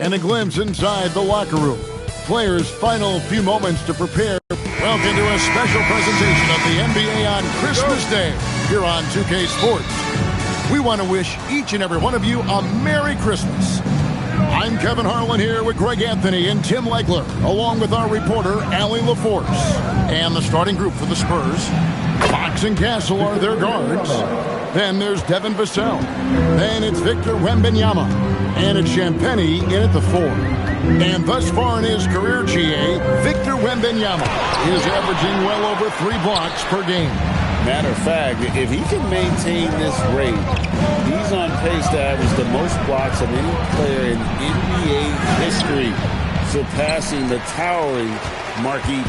And a glimpse inside the locker room. Players' final few moments to prepare. Welcome to a special presentation of the NBA on Christmas Day here on 2K Sports. We want to wish each and every one of you a Merry Christmas. I'm Kevin Harlan here with Greg Anthony and Tim Legler, along with our reporter, Allie LaForce. And the starting group for the Spurs, Fox and Castle are their guards. Then there's Devin Vassell. Then it's Victor Wembanyama. And it's Champagnie in at the 4. And thus far in his career, GA, Victor Wembanyama is averaging well over 3 blocks per game. Matter of fact, if he can maintain this rate, he's on pace to average the most blocks of any player in NBA history, surpassing the towering Marquis.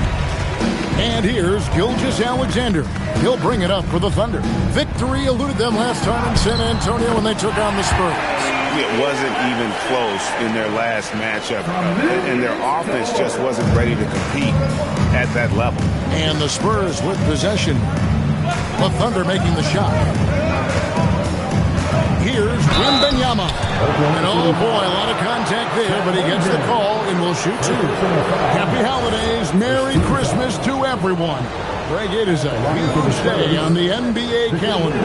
And here's Gilgeous-Alexander. He'll bring it up for the Thunder. Victory eluded them last time in San Antonio when they took on the Spurs. It wasn't even close in their last matchup, and their offense just wasn't ready to compete at that level. And the Spurs with possession. The Thunder making the shot. Here's Wembanyama. And oh boy, a lot of contact there, but he gets the call and will shoot 2. Happy holidays, Merry Christmas to everyone. Greg, it is a huge day on the NBA calendar.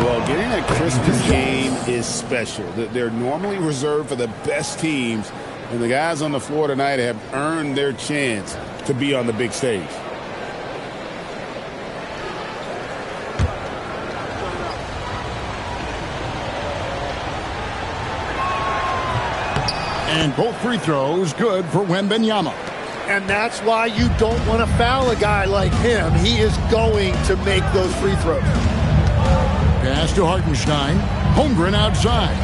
Well, getting a Christmas game is special. They're normally reserved for the best teams, and the guys on the floor tonight have earned their chance to be on the big stage. And both free throws good for Wembanyama. And that's why you don't want to foul a guy like him. He is going to make those free throws. Pass to Hartenstein. Holmgren outside.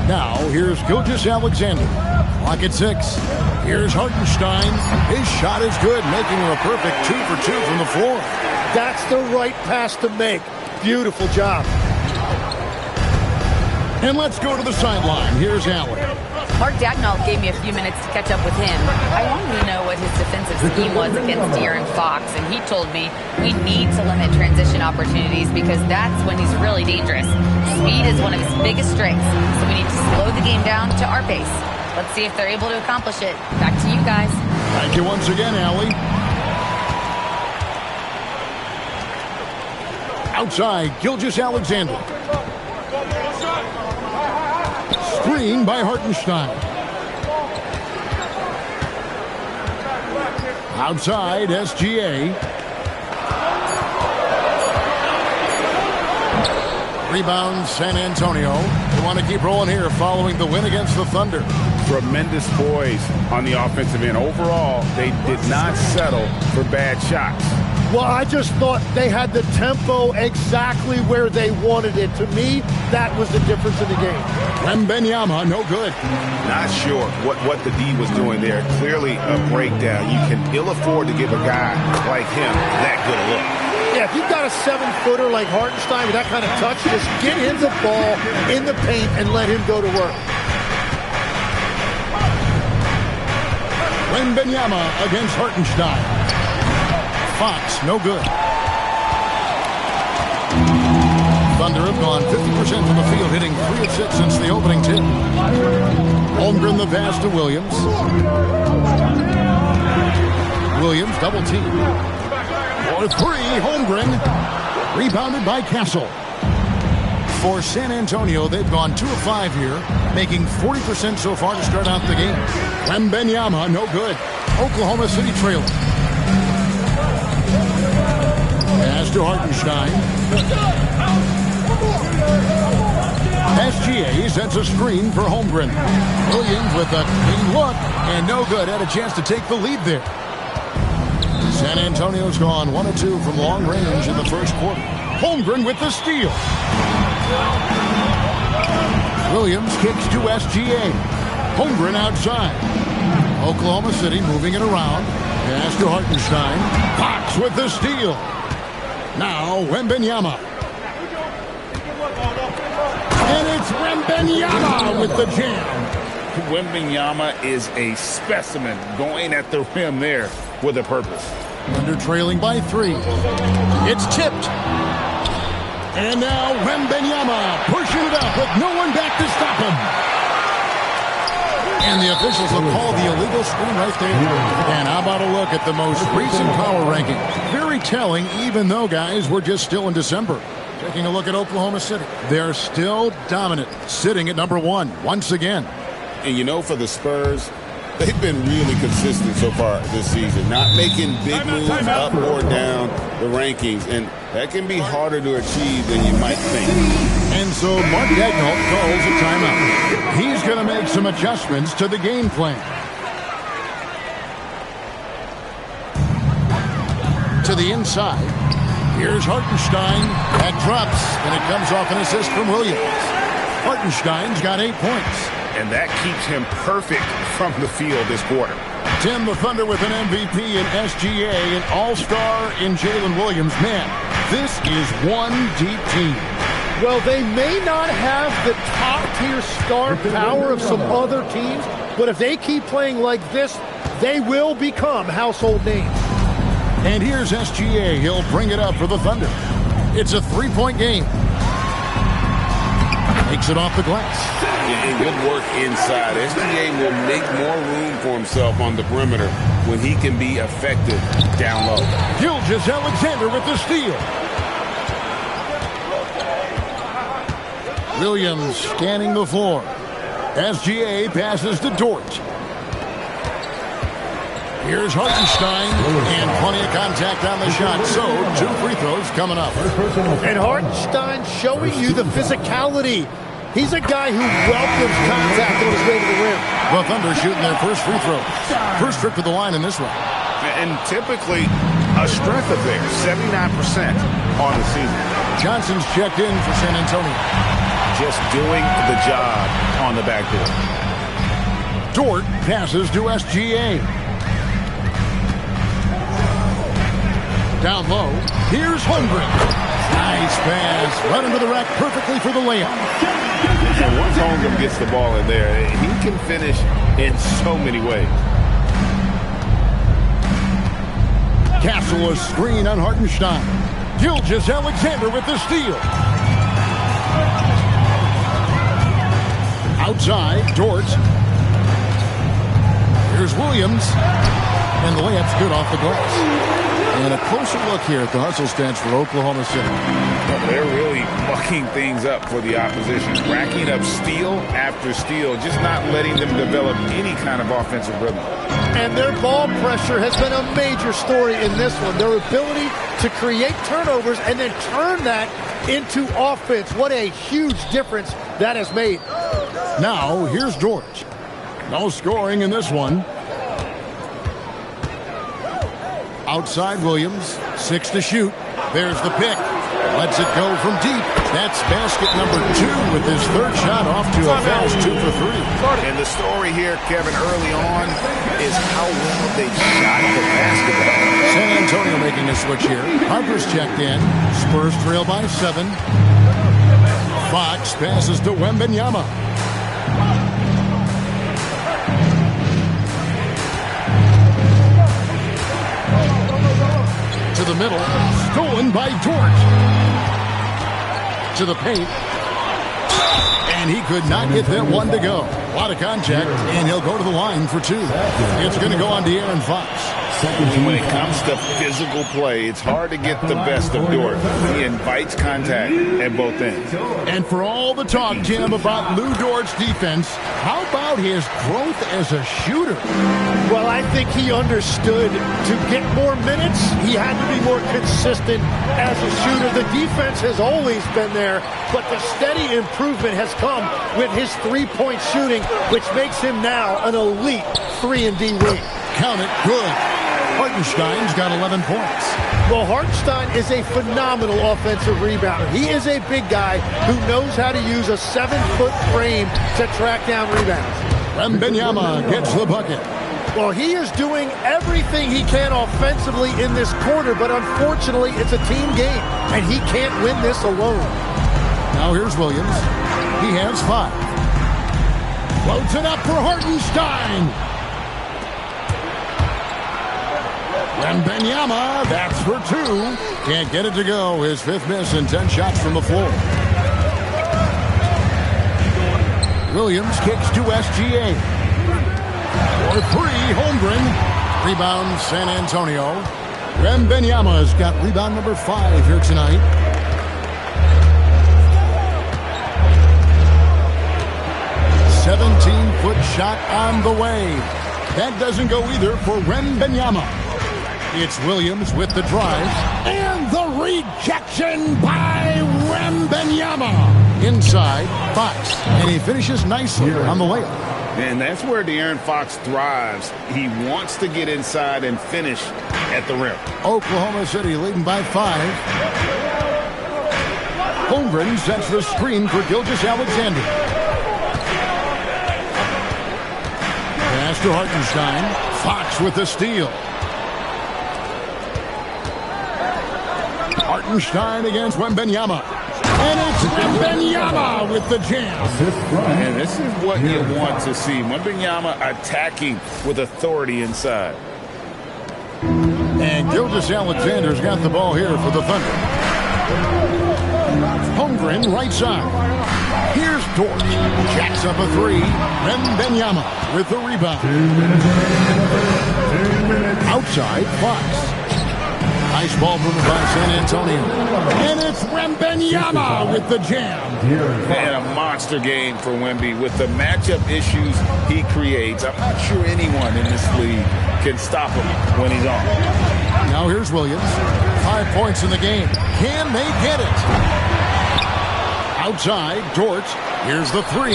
Now here's Gilgeous-Alexander. Clock at 6. Here's Hartenstein. His shot is good, making him a perfect 2 for 2 from the floor. That's the right pass to make. Beautiful job. And let's go to the sideline. Here's Allen. Mark Dagnall gave me a few minutes to catch up with him. I wanted to know what his defensive scheme was against De'Aaron Fox, and he told me we need to limit transition opportunities because that's when he's really dangerous. Speed is one of his biggest strengths, so we need to slow the game down to our pace. Let's see if they're able to accomplish it. Back to you guys. Thank you once again, Allie. Outside, Gilgeous-Alexander. Screen by Hartenstein. Outside, SGA. Rebound, San Antonio. They want to keep rolling here following the win against the Thunder. Tremendous poise on the offensive end. Overall, they did not settle for bad shots. Well, I just thought they had the tempo exactly where they wanted it. To me, that was the difference in the game. Wembanyama, no good. Not sure what the D was doing there. Clearly a breakdown. You can ill afford to give a guy like him that good a look. Yeah, if you've got a 7-footer like Hartenstein with that kind of touch, just get him the ball in the paint and let him go to work. Wembanyama against Hartenstein. Fox, no good. Thunder have gone 50% from the field, hitting 3 of 6 since the opening tip. Holmgren the pass to Williams. Williams double team. For 3, Holmgren. Rebounded by Castle. For San Antonio, they've gone 2 of 5 here, making 40% so far to start out the game. Wembanyama, no good. Oklahoma City trailing. Pass to Hartenstein. SGA sets a screen for Holmgren. Williams with a clean look and no good. Had a chance to take the lead there. San Antonio's gone 1 of 2 from long range in the first quarter. Holmgren with the steal. Williams kicks to SGA. Holmgren outside. Oklahoma City moving it around. Pass to Hartenstein. Fox with the steal. Now Wembanyama. And it's Wembanyama with the jam. Wembanyama is a specimen going at the rim there with a purpose. Under trailing by 3. It's tipped. And now Wembanyama pushing it up with no one back to stop him. And the officials will call the illegal screen right there. And how about a look at the most recent power ranking? Very telling, even though, guys, we're just still in December. Taking a look at Oklahoma City. They're still dominant, sitting at number 1 once again. And you know, for the Spurs, they've been really consistent so far this season, not making big moves up or down the rankings, and that can be harder to achieve than you might think. And so Mark Daigneault calls a timeout. He's going to make some adjustments to the game plan. To the inside. Here's Hartenstein. That drops, and it comes off an assist from Williams. Hartenstein's got 8 points. And that keeps him perfect from the field this quarter. Tim, the Thunder with an MVP in SGA, an all-star in Jalen Williams. Man, this is one deep team. Well, they may not have the top-tier star power of some other teams, but if they keep playing like this, they will become household names. And here's SGA. He'll bring it up for the Thunder. It's a 3-point game. Takes it off the glass. And good work inside. SGA will make more room for himself on the perimeter when he can be effective down low. Gilgeous-Alexander with the steal. Williams scanning the floor. SGA passes to Dort. Here's Hartenstein, and plenty of contact on the shot. So, 2 free throws coming up. And Hartenstein showing you the physicality. He's a guy who welcomes contact on his way to the rim. The Thunder shooting their first free throw. First trip to the line in this one. And typically, a strength of theirs, 79% on the season. Johnson's checked in for San Antonio. Just doing the job on the backboard. Dort passes to SGA. Down low, here's Holmgren. Nice pass, right into the rack perfectly for the layup. And once Holmgren gets the ball in there, he can finish in so many ways. Castle a screen on Hartenstein. Gilgeous-Alexander with the steal. Outside, Dort. Here's Williams. And the layup's good off the glass. And a closer look here at the hustle stats for Oklahoma City. They're really mucking things up for the opposition, racking up steal after steal, just not letting them develop any kind of offensive rhythm. And their ball pressure has been a major story in this one. Their ability to create turnovers and then turn that into offense. What a huge difference that has made. Now, here's Dort. No scoring in this one. Outside Williams, 6 to shoot. There's the pick. Lets it go from deep. That's basket number 2 with his third shot off to a fast 2 for 3. And the story here, Kevin, early on is how well they shot the basketball. San Antonio making a switch here. Harper's checked in. Spurs trail by 7. Fox passes to Wembanyama. To the middle, stolen by Dort. To the paint. And he could not get that one to go. A lot of contact, and he'll go to the line for 2. It's going to go on to Aaron Fox. When it comes to physical play, it's hard to get the best of Dort. He invites contact at both ends. And for all the talk, Jim, about Lou Dort's defense, how about his growth as a shooter? Well, I think he understood to get more minutes, he had to be more consistent as a shooter. The defense has always been there, but the steady improvement has come with his three-point shooting, which makes him now an elite 3-and-D wing. Count it, good. Hartenstein's got 11 points. Well, Hartenstein is a phenomenal offensive rebounder. He is a big guy who knows how to use a 7-foot frame to track down rebounds. Wembanyama gets the bucket. Well, he is doing everything he can offensively in this quarter, but unfortunately, it's a team game, and he can't win this alone. Now here's Williams. He has 5. Floats it up for Hartenstein. Wembanyama, that's for 2. Can't get it to go. His 5th miss and 10 shots from the floor. Williams kicks to SGA. For 3, Holmgren. Rebound, San Antonio. Wembanyama's got rebound number 5 here tonight. A 17-foot shot on the way. That doesn't go either for Wembanyama. It's Williams with the drive. And the rejection by Wembanyama. Inside, Fox. And he finishes nicely on the layup. And that's where De'Aaron Fox thrives. He wants to get inside and finish at the rim. Oklahoma City leading by 5. Holmgren sets the screen for Gilgeous-Alexander. Pass to Hartenstein. Fox with the steal. Hartenstein against Wembanyama. And it's Wembanyama with the jam. And this is what you want to see. Wembanyama attacking with authority inside. And Gilgeous-Alexander's got the ball here for the Thunder. Holmgren right side. Here's Dort. Jacks up a 3. Wembanyama with the rebound. Outside, Fox. Nice ball movement by San Antonio. And it's Wembanyama with the jam. And a monster game for Wemby with the matchup issues he creates. I'm not sure anyone in this league can stop him when he's on. Now here's Williams. 5 points in the game. Can they get it? Outside, Dort. Here's the 3.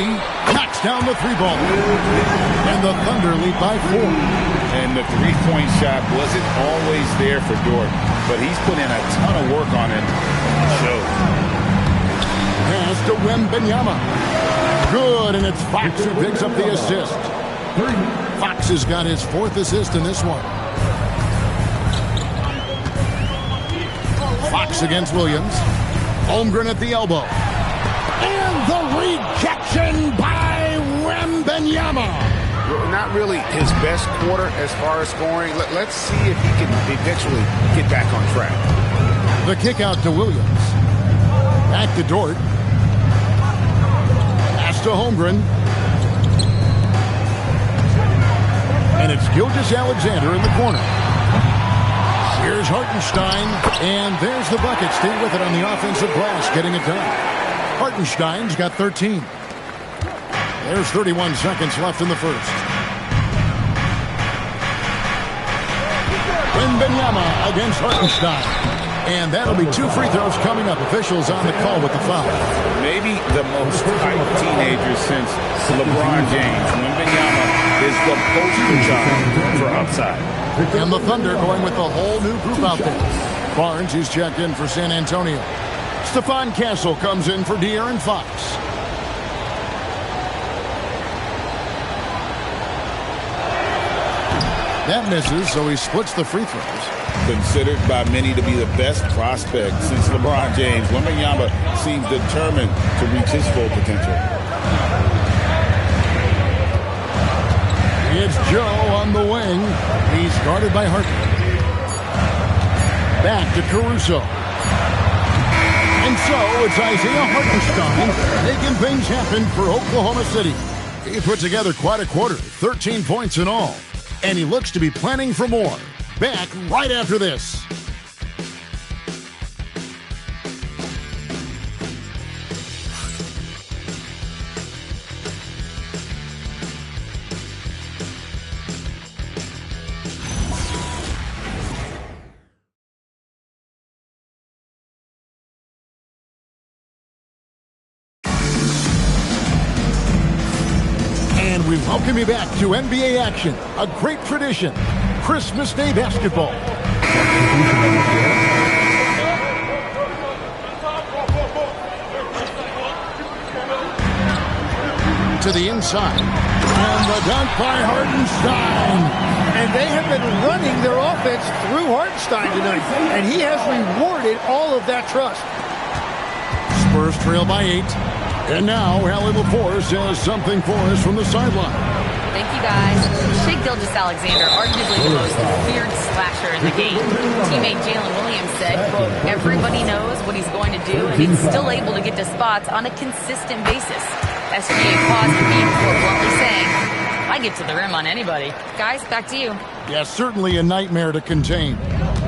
Knocks down the 3-ball. And the Thunder lead by 4. And the 3-point shot wasn't always there for Dort, but he's put in a ton of work on it. It shows. Pass to Wembanyama. Good, and it's Fox who picks up the assist. Fox has got his 4th assist in this one. Fox against Williams. Holmgren at the elbow. And the rejection by Wembanyama. Not really his best quarter as far as scoring. Let's see if he can eventually get back on track. The kick out to Williams. Back to Dort. Pass to Holmgren. And it's Gilgeous-Alexander in the corner. Here's Hartenstein. And there's the bucket. Stay with it on the offensive glass, getting it done. Hartenstein's got 13. There's 31 seconds left in the first. Wembanyama against Hartenstein. And that'll be 2 free throws coming up. Officials on the call with the foul. Maybe the most hyped teenager since LeBron James. Wembanyama is the poster child for upside. And the Thunder going with a whole new group out there. Barnes, who's checked in for San Antonio. Stephon Castle comes in for De'Aaron Fox. That misses, so he splits the free throws. Considered by many to be the best prospect since LeBron James, Wembanyama seems determined to reach his full potential. It's Joe on the wing. He's guarded by Harden. Back to Caruso. And so it's Isaiah Hartenstein making things happen for Oklahoma City. He put together quite a quarter, 13 points in all. And he looks to be planning for more. Back right after this. And we welcome you back to NBA action, a great tradition, Christmas Day basketball. To the inside, and the dunk by Hartenstein. And they have been running their offense through Hartenstein tonight, and he has rewarded all of that trust. Spurs trail by 8. And now, Allie LaForce has something for us from the sideline. Thank you, guys. Shea Gilgeous-Alexander, arguably the most feared slasher in the game. Teammate Jalen Williams said, quote, everybody knows what he's going to do, and he's still able to get to spots on a consistent basis. SGA paused the beat before bluntly saying, I get to the rim on anybody. Guys, back to you. Yeah, certainly a nightmare to contain.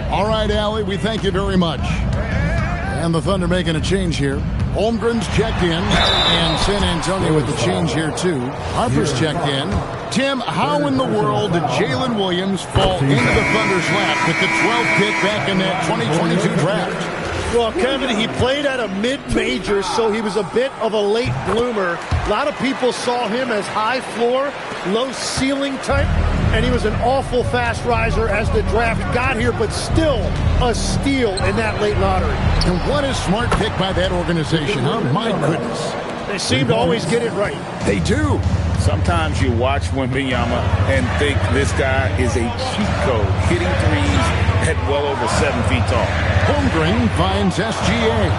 All right, Allie, we thank you very much. And the Thunder making a change here. Holmgren's checked in, and San Antonio with the change here, too. Harper's checked in. Tim, how in the world did Jalen Williams fall into the Thunder's lap with the 12th pick back in that 2022 draft? Well, Kevin, he played at a mid-major, so he was a bit of a late bloomer. A lot of people saw him as high floor, low ceiling type, and he was an awful fast riser as the draft got here, but still a steal in that late lottery. And what a smart pick by that organization, huh? My goodness. They seem to always get it right. They do. Sometimes you watch Wembanyama and think this guy is a cheat code, hitting threes at well over 7 feet tall. Holmgren finds SGA.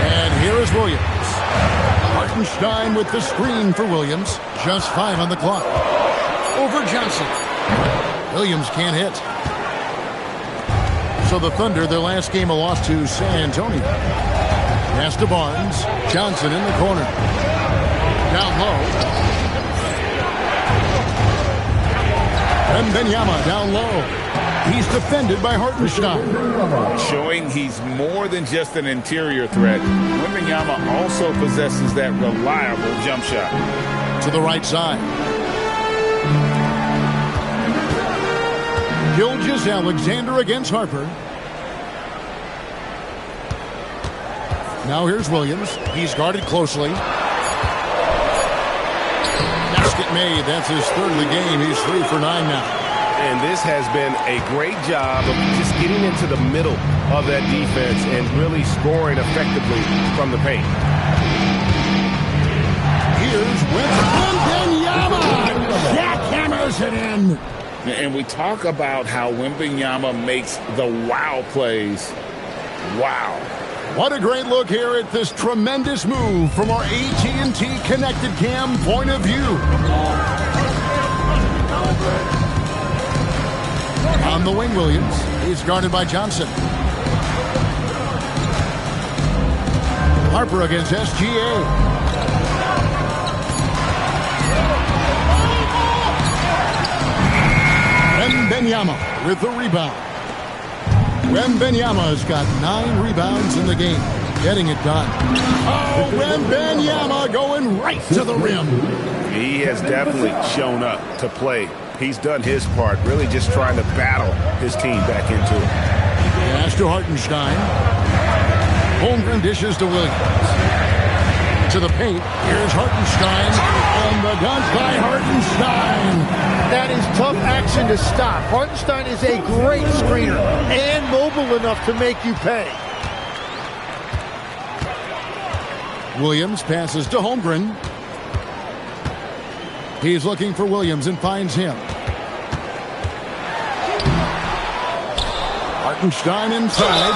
And here is Williams. Hartenstein with the screen for Williams. Just 5 on the clock. Over Johnson. Williams can't hit. So the Thunder, their last game, a loss to San Antonio. Pass to Barnes. Johnson in the corner. Down low. Wembanyama down low. He's defended by Hartenstein. Showing he's more than just an interior threat. Wembanyama also possesses that reliable jump shot. To the right side. Gilgeous-Alexander against Harper. Now here's Williams. He's guarded closely. Basket made. That's his third of the game. He's 3 for 9 now. And this has been a great job of just getting into the middle of that defense and really scoring effectively from the paint. Here's Wembanyama. Jackhammers it in. And we talk about how Wembanyama makes the wow plays. Wow. What a great look here at this tremendous move from our AT&T Connected Cam point of view. On the wing, Williams. He's guarded by Johnson. Harper against SGA. Wembanyama with the rebound. Wembanyama's got 9 rebounds in the game. Getting it done. Oh, Wembanyama going right to the rim. He has definitely shown up to play. He's done his part, really just trying to battle his team back into it. Pass to Hartenstein. Holmgren dishes to Williams. To the paint. Here's Hartenstein. And the dunk by Hartenstein. That is tough action to stop. Hartenstein is a great screener and mobile enough to make you pay. Williams passes to Holmgren. He's looking for Williams and finds him. Hartenstein inside.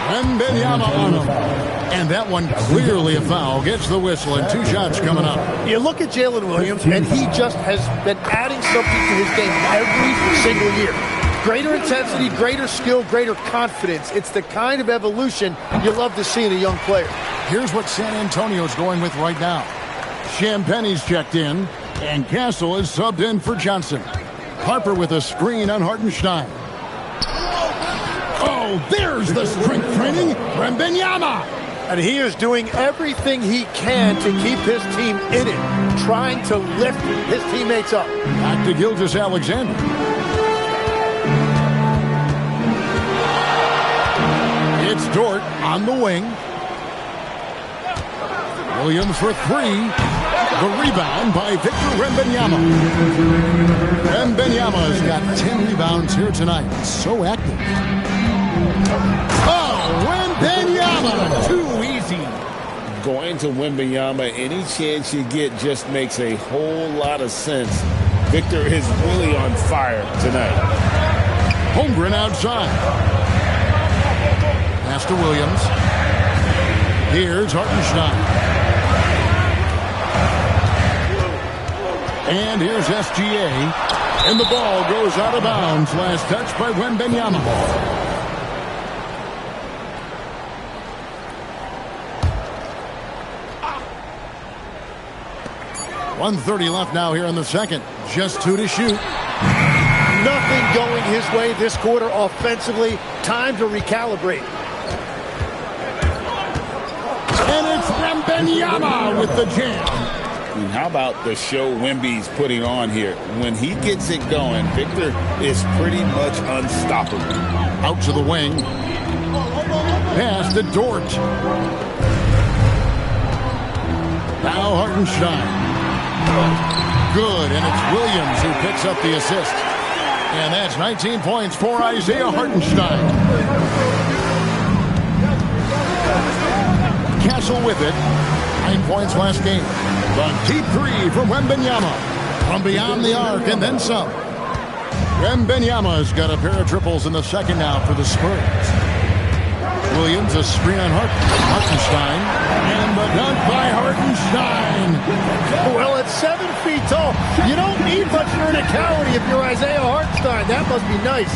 Wembanyama on him. And that one clearly a foul. Gets the whistle and 2 shots coming up. You look at Jalen Williams, and he just has been adding something to his game every single year. Greater intensity, greater skill, greater confidence. It's the kind of evolution you love to see in a young player. Here's what San Antonio's going with right now. Champagne's checked in, and Castle is subbed in for Johnson. Harper with a screen on Hartenstein. Oh, there's the strength training. Wembanyama. And he is doing everything he can to keep his team in it, trying to lift his teammates up. Back to Gilgeous-Alexander. It's Dort on the wing. Williams for 3. The rebound by Victor Wembanyama. Wembanyama's got 10 rebounds here tonight. So active. Oh, Wembanyama! Too easy. Going to Wembanyama, any chance you get just makes a whole lot of sense. Victor is really on fire tonight. Holmgren outside. Pass to Williams. Here's Hartenstein. And here's SGA. And the ball goes out of bounds. Last touch by Wembanyama. .130 left now here in the second. Just 2 to shoot. Nothing going his way this quarter offensively. Time to recalibrate. And it's Wembanyama with the jam. And how about the show Wemby's putting on here? When he gets it going, Victor is pretty much unstoppable. Out to the wing. Pass to Dort. Now Hartenstein. Good, and it's Williams who picks up the assist. And that's 19 points for Isaiah Hartenstein. Castle with it. 9 points last game. The deep three from Wembanyama. From beyond the arc and then some. Wembanyama's got a pair of triples in the second now for the Spurs. Williams, a screen on Hartenstein. And the dunk by Hartenstein. Well, at 7 feet tall, you don't need much verticality if you're Isaiah Hartenstein. That must be nice.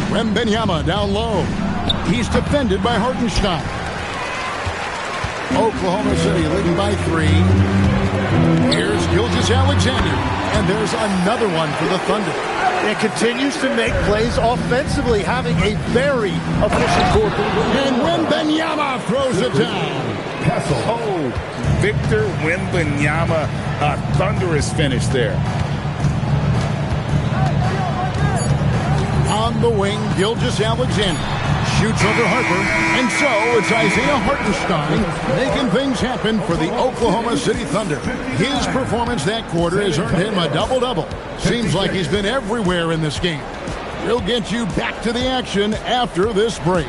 Wembanyama down low. He's defended by Hartenstein. Oklahoma City leading by 3. Here's Gilgeous-Alexander. And there's another one for the Thunder. And continues to make plays offensively, having a very efficient quarter. And Wembanyama throws it down. Oh, Victor Wembanyama, a thunderous finish there. On the wing, Gilgeous-Alexander shoots over Harper. And so it's Isaiah Hartenstein making things happen for the Oklahoma City Thunder. His performance that quarter has earned him a double-double. Seems like he's been everywhere in this game. We'll get you back to the action after this break.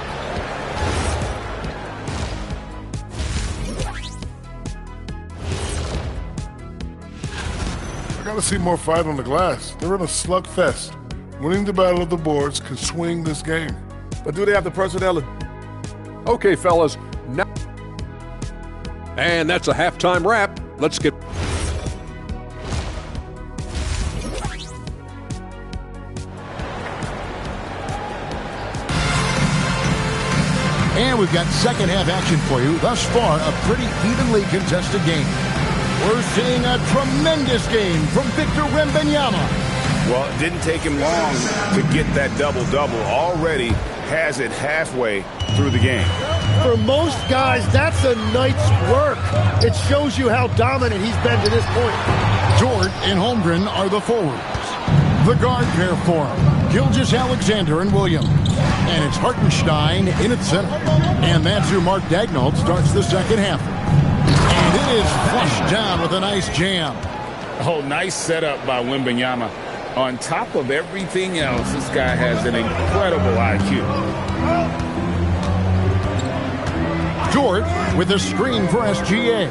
I gotta see more fight on the glass. They're in a slugfest. Winning the battle of the boards can swing this game. But do they have the personnel? Okay, fellas. Now, and that's a halftime wrap. Let's get... And we've got second half action for you. Thus far, a pretty evenly contested game. We're seeing a tremendous game from Victor Wembanyama. Well, it didn't take him long to get that double-double. Already has it halfway through the game. For most guys, that's a night's work. It shows you how dominant he's been to this point. Dort and Holmgren are the forwards. The guard pair for him, Gilgeous-Alexander and Williams. And it's Hartenstein in its center. And that's who Mark Daignault starts the second half. And it is flushed down with a nice jam. Oh, nice setup by Wembanyama. On top of everything else, this guy has an incredible IQ. Dort with a screen for SGA.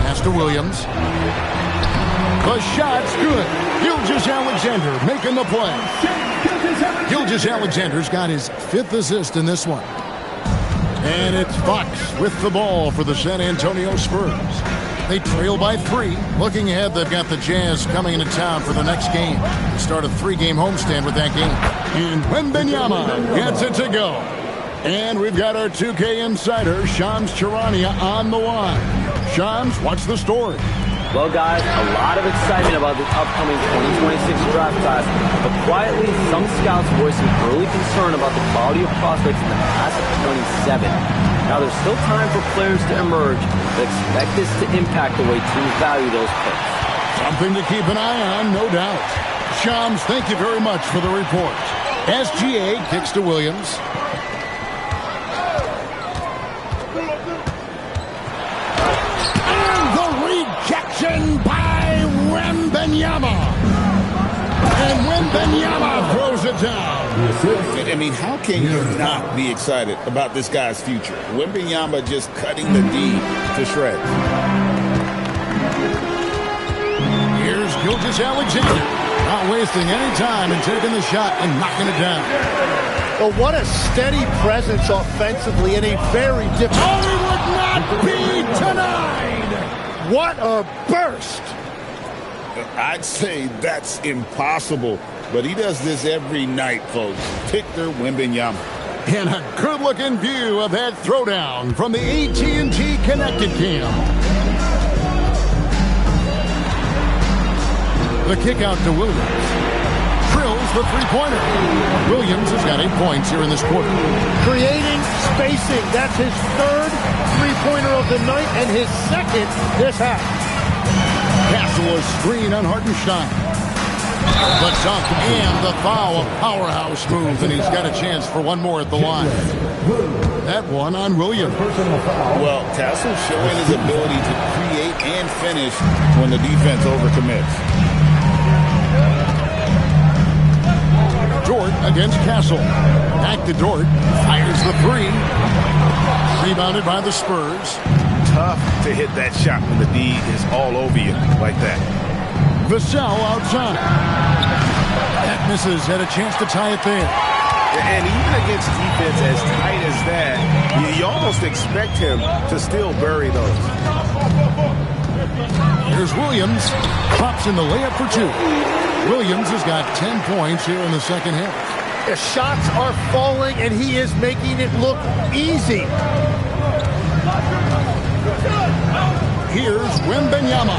Pass to Williams. The shot's good. Gilgeous-Alexander making the play. Gilgeous-Alexander's got his 5th assist in this one. And it's Fox with the ball for the San Antonio Spurs. They trail by 3. Looking ahead, they've got the Jazz coming into town for the next game. Start a 3-game homestand with that game. And Wembanyama gets it to go. And we've got our 2K insider, Shams Charania, on the line. Shams, what's the story? Well, guys, a lot of excitement about the upcoming 2026 draft class, but quietly, some scouts voiced some early concern about the quality of prospects in the class of 27. Now, there's still time for players to emerge, but expect this to impact the way teams value those picks. Something to keep an eye on, no doubt. Shams, thank you very much for the report. SGA kicks to Williams. By Wembanyama. And Wembanyama throws it down. I mean, how can you not be excited about this guy's future? Wembanyama just cutting the D to shreds. Here's Gilgeous-Alexander. Not wasting any time and taking the shot and knocking it down. Well, what a steady presence offensively in a very difficult... Oh, he would not be denied! What a burst! I'd say that's impossible, but he does this every night, folks. Victor Wembanyama. And a good-looking view of that throwdown from the AT&T Connected Cam. The kick out to Williams. Drills the three-pointer. Williams has got 8 points here in this quarter. Creating spacing. That's his third three-pointer of the night and his second this half. Castle is screen on Hartenstein. The dunk and the foul. A powerhouse move, and he's got a chance for one more at the line. That one on Williams. Well, Castle showing his ability to create and finish when the defense overcommits. Dort against Castle. Back to Dort. Fires the three. Rebounded by the Spurs. Tough to hit that shot when the D is all over you like that. Vassell outside. That misses. Had a chance to tie it there. And even against defense as tight as that, you almost expect him to still bury those. Here's Williams. Drops in the layup for two. Williams has got 10 points here in the second half. The shots are falling, and he is making it look easy. Here's Wembanyama.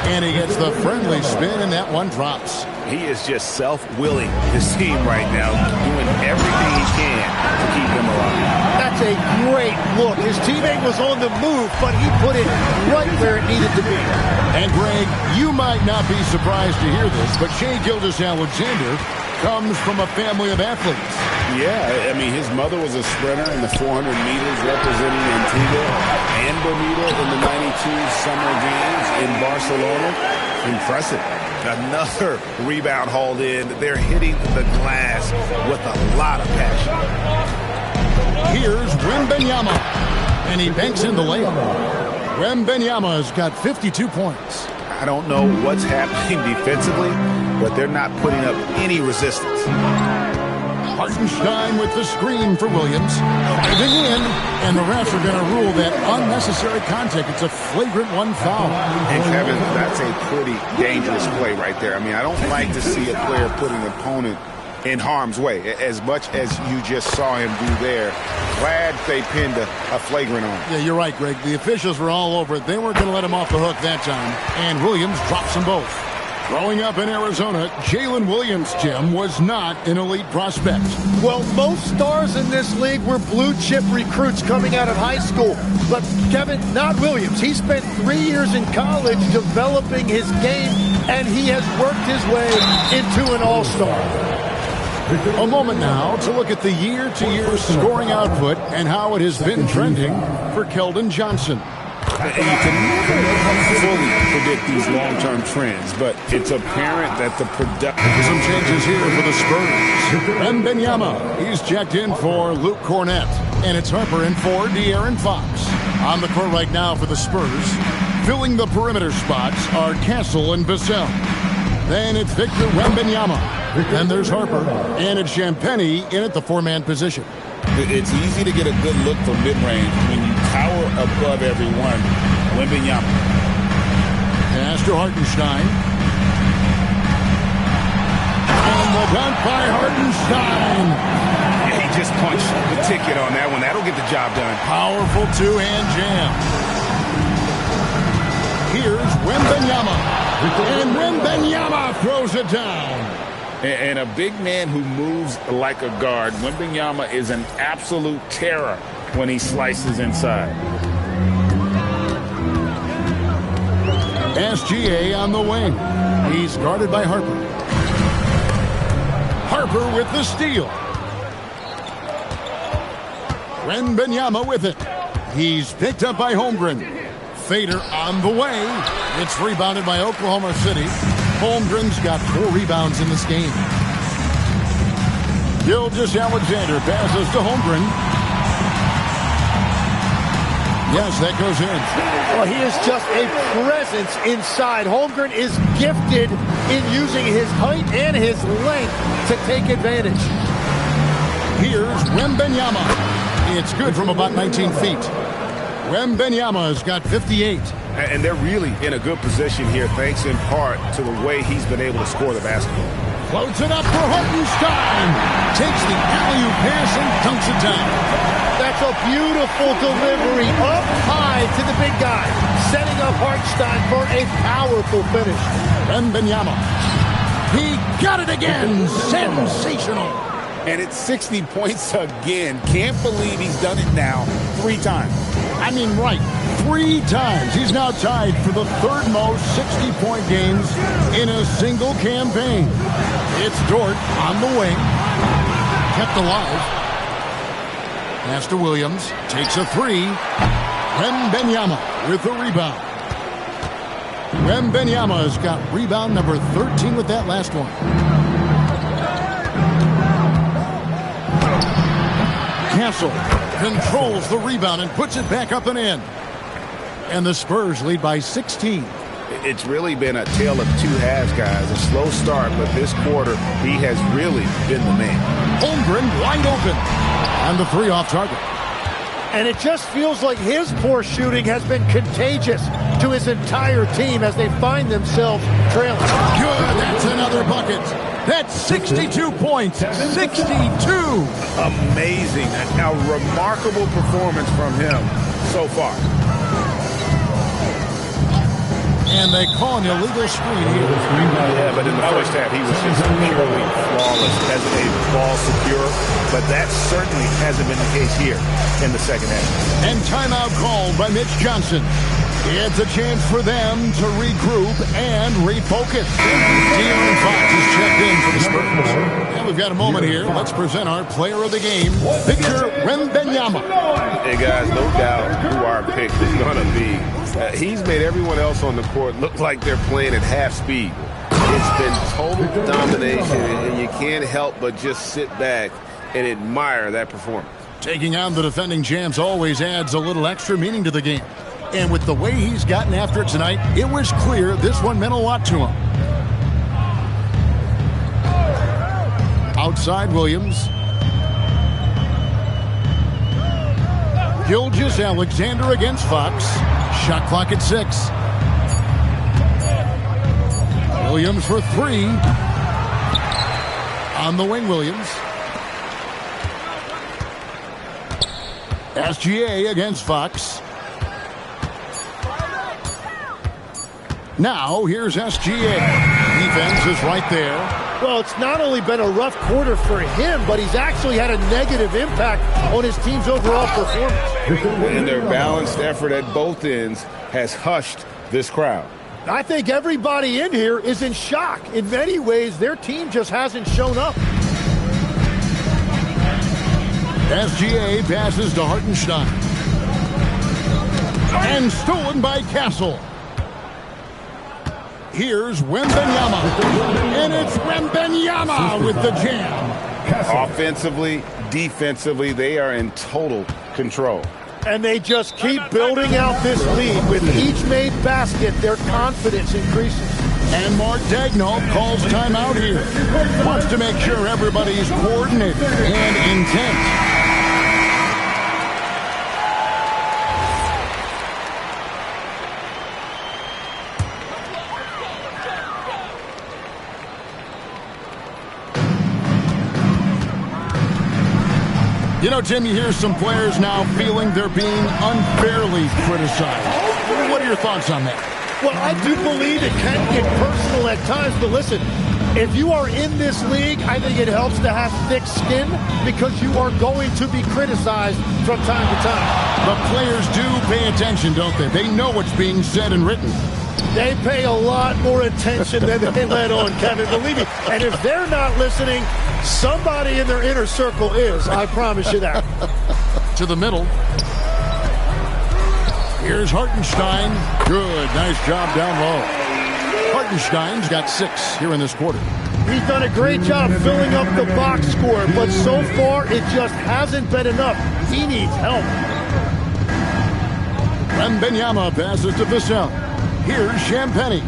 And he gets the friendly spin, and that one drops. He is just self-willing his team right now, doing everything he can to keep them alive. That's a great look. His teammate was on the move, but he put it right where it needed to be. And, Greg, you might not be surprised to hear this, but Shai Gilgeous-Alexander comes from a family of athletes. Yeah, I mean, his mother was a sprinter in the 400 meters representing Antigua and Bermuda in the 92 Summer Games in Barcelona. Impressive. Another rebound hauled in. They're hitting the glass with a lot of passion. Here's Wembanyama. And he banks in the layup. Wembanyama has got 52 points. I don't know what's happening defensively, but they're not putting up any resistance. Hartenstein with the screen for Williams. Diving in, and the refs are going to rule that unnecessary contact. It's a flagrant one foul. And Kevin, that's a pretty dangerous play right there. I mean, I don't like to see a player put an opponent in harm's way, as much as you just saw him do there. Glad they pinned a flagrant on him. Yeah, you're right, Greg. The officials were all over it. They weren't going to let him off the hook that time. And Williams drops them both. Growing up in Arizona, Jalen Williams, Jim, was not an elite prospect. Well, most stars in this league were blue-chip recruits coming out of high school. But, Kevin, not Williams. He spent 3 years in college developing his game, and he has worked his way into an all-star. A moment now to look at the year-to-year scoring output and how it has been trending for Keldon Johnson. You can never fully predict these long-term trends, but it's apparent that the production... Some changes here for the Spurs. Wembanyama, he's checked in for Luke Cornett, and it's Harper in for De'Aaron Fox. On the court right now for the Spurs, filling the perimeter spots are Castle and Vassell. Then it's Victor Wembanyama. Then there's Harper, and it's Champagnie in at the four-man position. It's easy to get a good look from mid-range when you tower above everyone. Wembanyama. Pass to Hartenstein. And the dunk by Hartenstein. Yeah, he just punched the ticket on that one. That'll get the job done. Powerful two-hand jam. Here's Wembanyama. And Wembanyama throws it down. And a big man who moves like a guard. Wembanyama is an absolute terror when he slices inside. SGA on the wing. He's guarded by Harper. Harper with the steal. Wembanyama with it. He's picked up by Holmgren. Fader on the way. It's rebounded by Oklahoma City. Holmgren's got 4 rebounds in this game. Gilgeous-Alexander passes to Holmgren. Yes, that goes in. Well, he is just a presence inside. Holmgren is gifted in using his height and his length to take advantage. Here's Wembanyama. It's good from about 19 feet. Wembanyama's got 58. And they're really in a good position here, thanks in part to the way he's been able to score the basketball. Floats it up for Hartenstein. Takes the alley-oop pass and dunks it down. That's a beautiful delivery up high to the big guy, setting up Hartenstein for a powerful finish. Wembanyama. He got it again. Sensational. And it's 60 points again. Can't believe he's done it now 3 times. I mean, right. 3 times. He's now tied for the third most 60-point games in a single campaign. It's Dort on the wing. Kept alive. Pass to Williams. Takes a 3. Wembanyama with the rebound. Wembanyama's got rebound number 13 with that last one. Castle controls the rebound and puts it back up and in. And the Spurs lead by 16. It's really been a tale of 2 halves, guys. A slow start, but this quarter, he has really been the man. Holmgren wide open. And the 3 off target. And it just feels like his poor shooting has been contagious to his entire team as they find themselves trailing. Good, that's another bucket. That's 62 points. 62. Amazing. A remarkable performance from him so far. And they call an illegal screen here. Yeah, but in the first half, he was just purely flawless as a ball secure. But that certainly hasn't been the case here in the second half. And timeout called by Mitch Johnson. It's a chance for them to regroup and refocus. De'Aaron Fox is checked in for the Spurs. And we've got a moment here. Let's present our player of the game, Victor Wembanyama. Hey, guys, no doubt who our pick is going to be. He's made everyone else on the court look like they're playing at half speed. It's been total domination, and you can't help but just sit back and admire that performance. Taking on the defending champs always adds a little extra meaning to the game. And with the way he's gotten after it tonight, it was clear this one meant a lot to him. Outside Williams. Gilgeous-Alexander against Fox. Shot clock at 6. Williams for 3. On the wing, Williams. SGA against Fox. Now, here's SGA. Defense is right there. Well, it's not only been a rough quarter for him, but he's actually had a negative impact on his team's overall performance. And their balanced effort at both ends has hushed this crowd. I think everybody in here is in shock. In many ways, their team just hasn't shown up. SGA passes to Hartenstein. And stolen by Castle. Here's Wembanyama. And it's Wembanyama with the jam. Offensively, defensively, they are in total control. And they just keep building out this lead. With each made basket, their confidence increases. And Mark Daigneault calls timeout here. Wants to make sure everybody's coordinated and intent. You know, Tim, you hear some players now feeling they're being unfairly criticized. What are your thoughts on that? Well, I do believe it can get personal at times, but listen, if you are in this league, I think it helps to have thick skin because you are going to be criticized from time to time. But players do pay attention, don't they? They know what's being said and written. They pay a lot more attention than they let on, Kevin, believe me. And if they're not listening, somebody in their inner circle is. I promise you that. To the middle. Here's Hartenstein. Good. Nice job down low. Hartenstein's got 6 here in this quarter. He's done a great job filling up the box score, but so far it just hasn't been enough. He needs help. Wembanyama passes to Vassell. Here's Champagnie.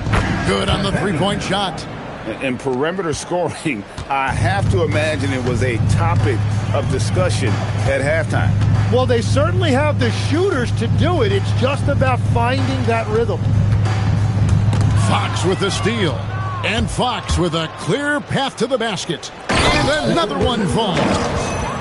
Good on the three-point shot. And perimeter scoring, I have to imagine it was a topic of discussion at halftime. Well, they certainly have the shooters to do it. It's just about finding that rhythm. Fox with the steal. And Fox with a clear path to the basket. And another one falls.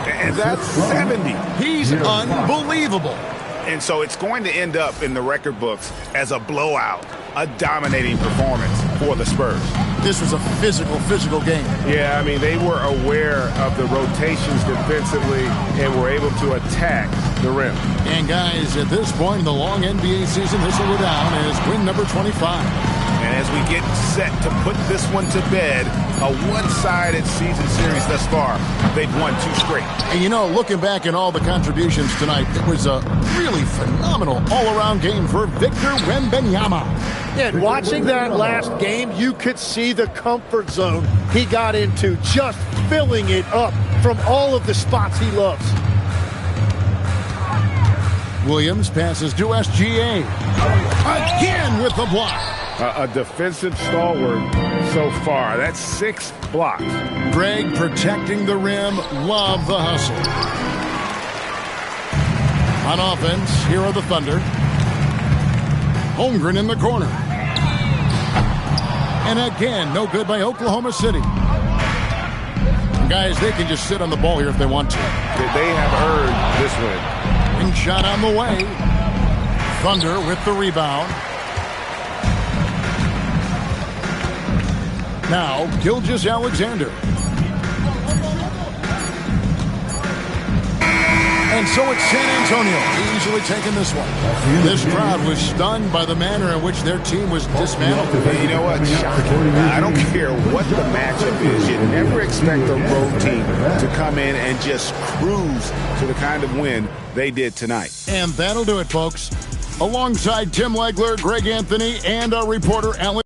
And that's 70. He's unbelievable. And so it's going to end up in the record books as a blowout, a dominating performance for the Spurs. This was a physical game. Yeah, I mean, they were aware of the rotations defensively and were able to attack the rim. And guys, at this point in the long NBA season, this will go down as win number 25. And as we get set to put this one to bed, a one-sided season series thus far, they've won 2 straight. And you know, looking back at all the contributions tonight, it was a really phenomenal all-around game for Victor Wembanyama. Yeah, and watching that last game, you could see the comfort zone he got into, just filling it up from all of the spots he loves. Williams passes to SGA. Again with the block. A defensive stalwart so far. That's 6 blocks. Greg protecting the rim. Love the hustle. On offense, here are the Thunder. Holmgren in the corner. And again, no good by Oklahoma City. And guys, they can just sit on the ball here if they want to. They have earned this win. Ring shot on the way. Thunder with the rebound. Now, Gilgeous-Alexander. And so it's San Antonio easily taking this one. This crowd was stunned by the manner in which their team was dismantled. You know what? Shocking. I don't care what the matchup is. You never expect a road team to come in and just cruise to the kind of win they did tonight. And that'll do it, folks. Alongside Tim Legler, Greg Anthony, and our reporter, Alan.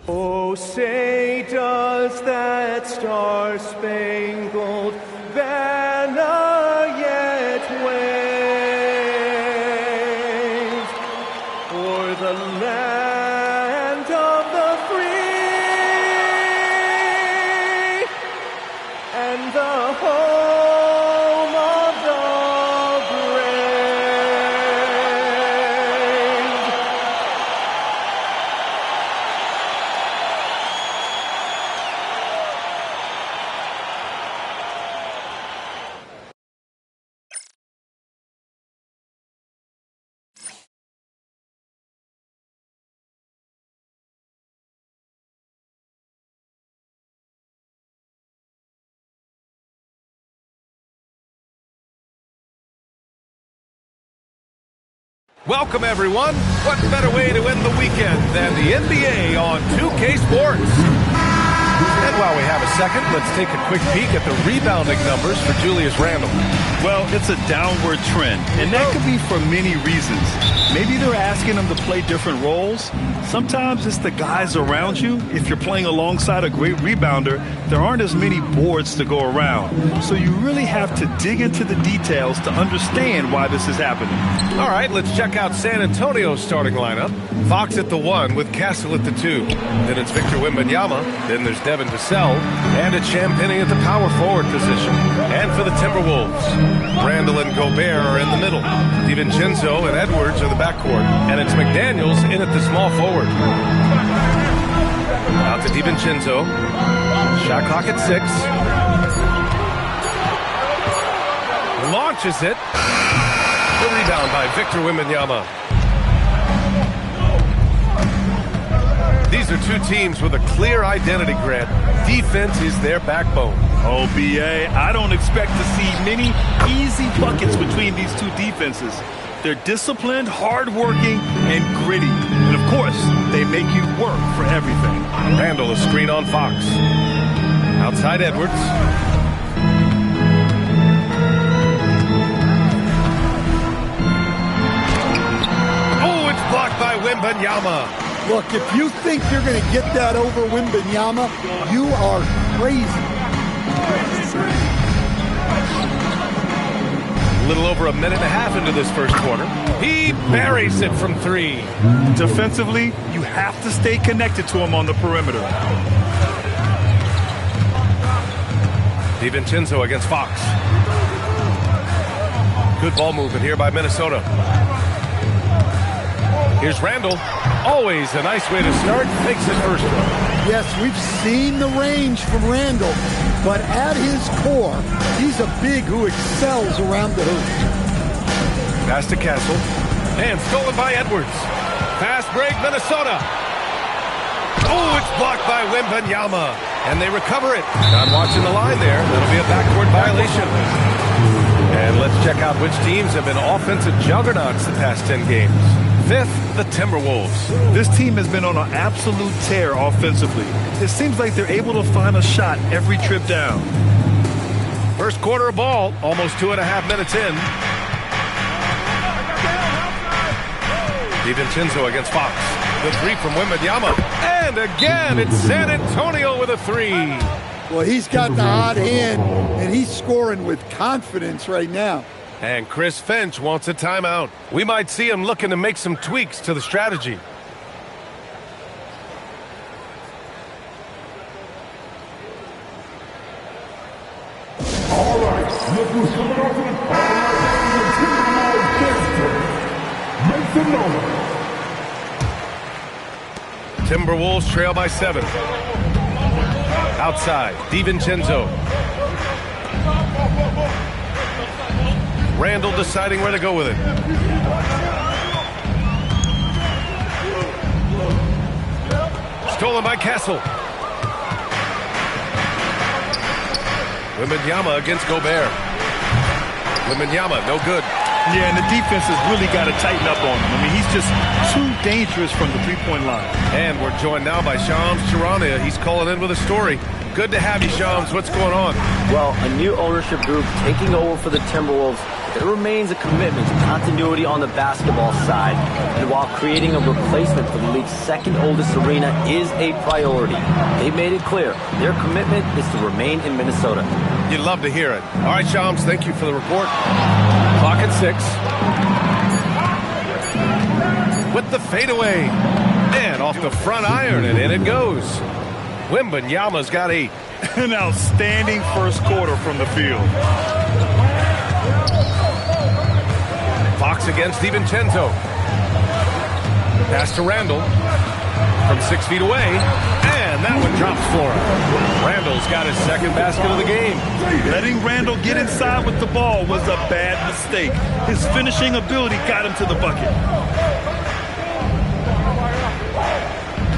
Oh, say does that star-spangled banner yet wave o'er the land of the free and the home of the brave. Welcome, everyone. What better way to end the weekend than the NBA on 2K Sports? And while we have a second, let's take a quick peek at the rebounding numbers for Julius Randle. Well, it's a downward trend, and that could be for many reasons. Maybe they're asking him to play different roles. Sometimes it's the guys around you. If you're playing alongside a great rebounder, there aren't as many boards to go around. So you really have to dig into the details to understand why this is happening. All right, let's check out San Antonio's starting lineup. Fox at the 1 with Castle at the 2. Then it's Victor Wembanyama. Then there's Devin Vassell. And it's Champagnie at the power forward position. And for the Timberwolves, Randle and Gobert are in the middle. DiVincenzo and Edwards are the backcourt. And it's McDaniels in at the small forward. Out to DiVincenzo. Shot clock at 6. Launches it. The rebound by Victor Wembanyama. These are two teams with a clear identity, Grant. Defense is their backbone. Oh, B.A., I don't expect to see many easy buckets between these two defenses. They're disciplined, hard-working, and gritty. And, of course, they make you work for everything. Randle, a screen on Fox. Outside Edwards. Oh, it's blocked by Wembanyama. Look, if you think you're going to get that over Wembanyama, you are crazy. A little over a minute and a half into this first quarter. He buries it from 3. Defensively, you have to stay connected to him on the perimeter. DiVincenzo against Fox. Good ball movement here by Minnesota. Here's Randle. Always a nice way to start. Makes it first one. Yes, we've seen the range from Randle, but at his core, he's a big who excels around the hoop. Pass to Castle. And stolen by Edwards. Fast break, Minnesota. Oh, it's blocked by Wembanyama. And they recover it. Not watching the line there. That'll be a backcourt violation. And let's check out which teams have been offensive juggernauts the past 10 games. 5th, the Timberwolves. This team has been on an absolute tear offensively. It seems like they're able to find a shot every trip down. First quarter of ball, almost 2.5 minutes in. DiVincenzo against Fox. The 3 from Wembanyama. And again, it's San Antonio with a 3. Well, he's got the hot hand, and he's scoring with confidence right now. And Chris Finch wants a timeout. We might see him looking to make some tweaks to the strategy. All right, look who's coming off of the make some noise. Timberwolves trail by 7. Outside, DiVincenzo. Randle deciding where to go with it. Stolen by Castle. Wembanyama against Gobert. Wembanyama, no good. Yeah, and the defense has really got to tighten up on him. I mean, he's just too dangerous from the three-point line. And we're joined now by Shams Charania. He's calling in with a story. Good to have you, Shams. What's going on? Well, a new ownership group taking over for the Timberwolves. There remains a commitment to continuity on the basketball side. And while creating a replacement for the league's second oldest arena is a priority, they made it clear their commitment is to remain in Minnesota. You'd love to hear it. All right, Shams, thank you for the report. Clock at 6. With the fadeaway. And off the front iron, and in it goes. Wembanyama's got 8. An outstanding first quarter from the field. Fox against DiVincenzo. Pass to Randle. From 6 feet away. And that one drops for him. Randle's got his second basket of the game. Letting Randle get inside with the ball was a bad mistake. His finishing ability got him to the bucket.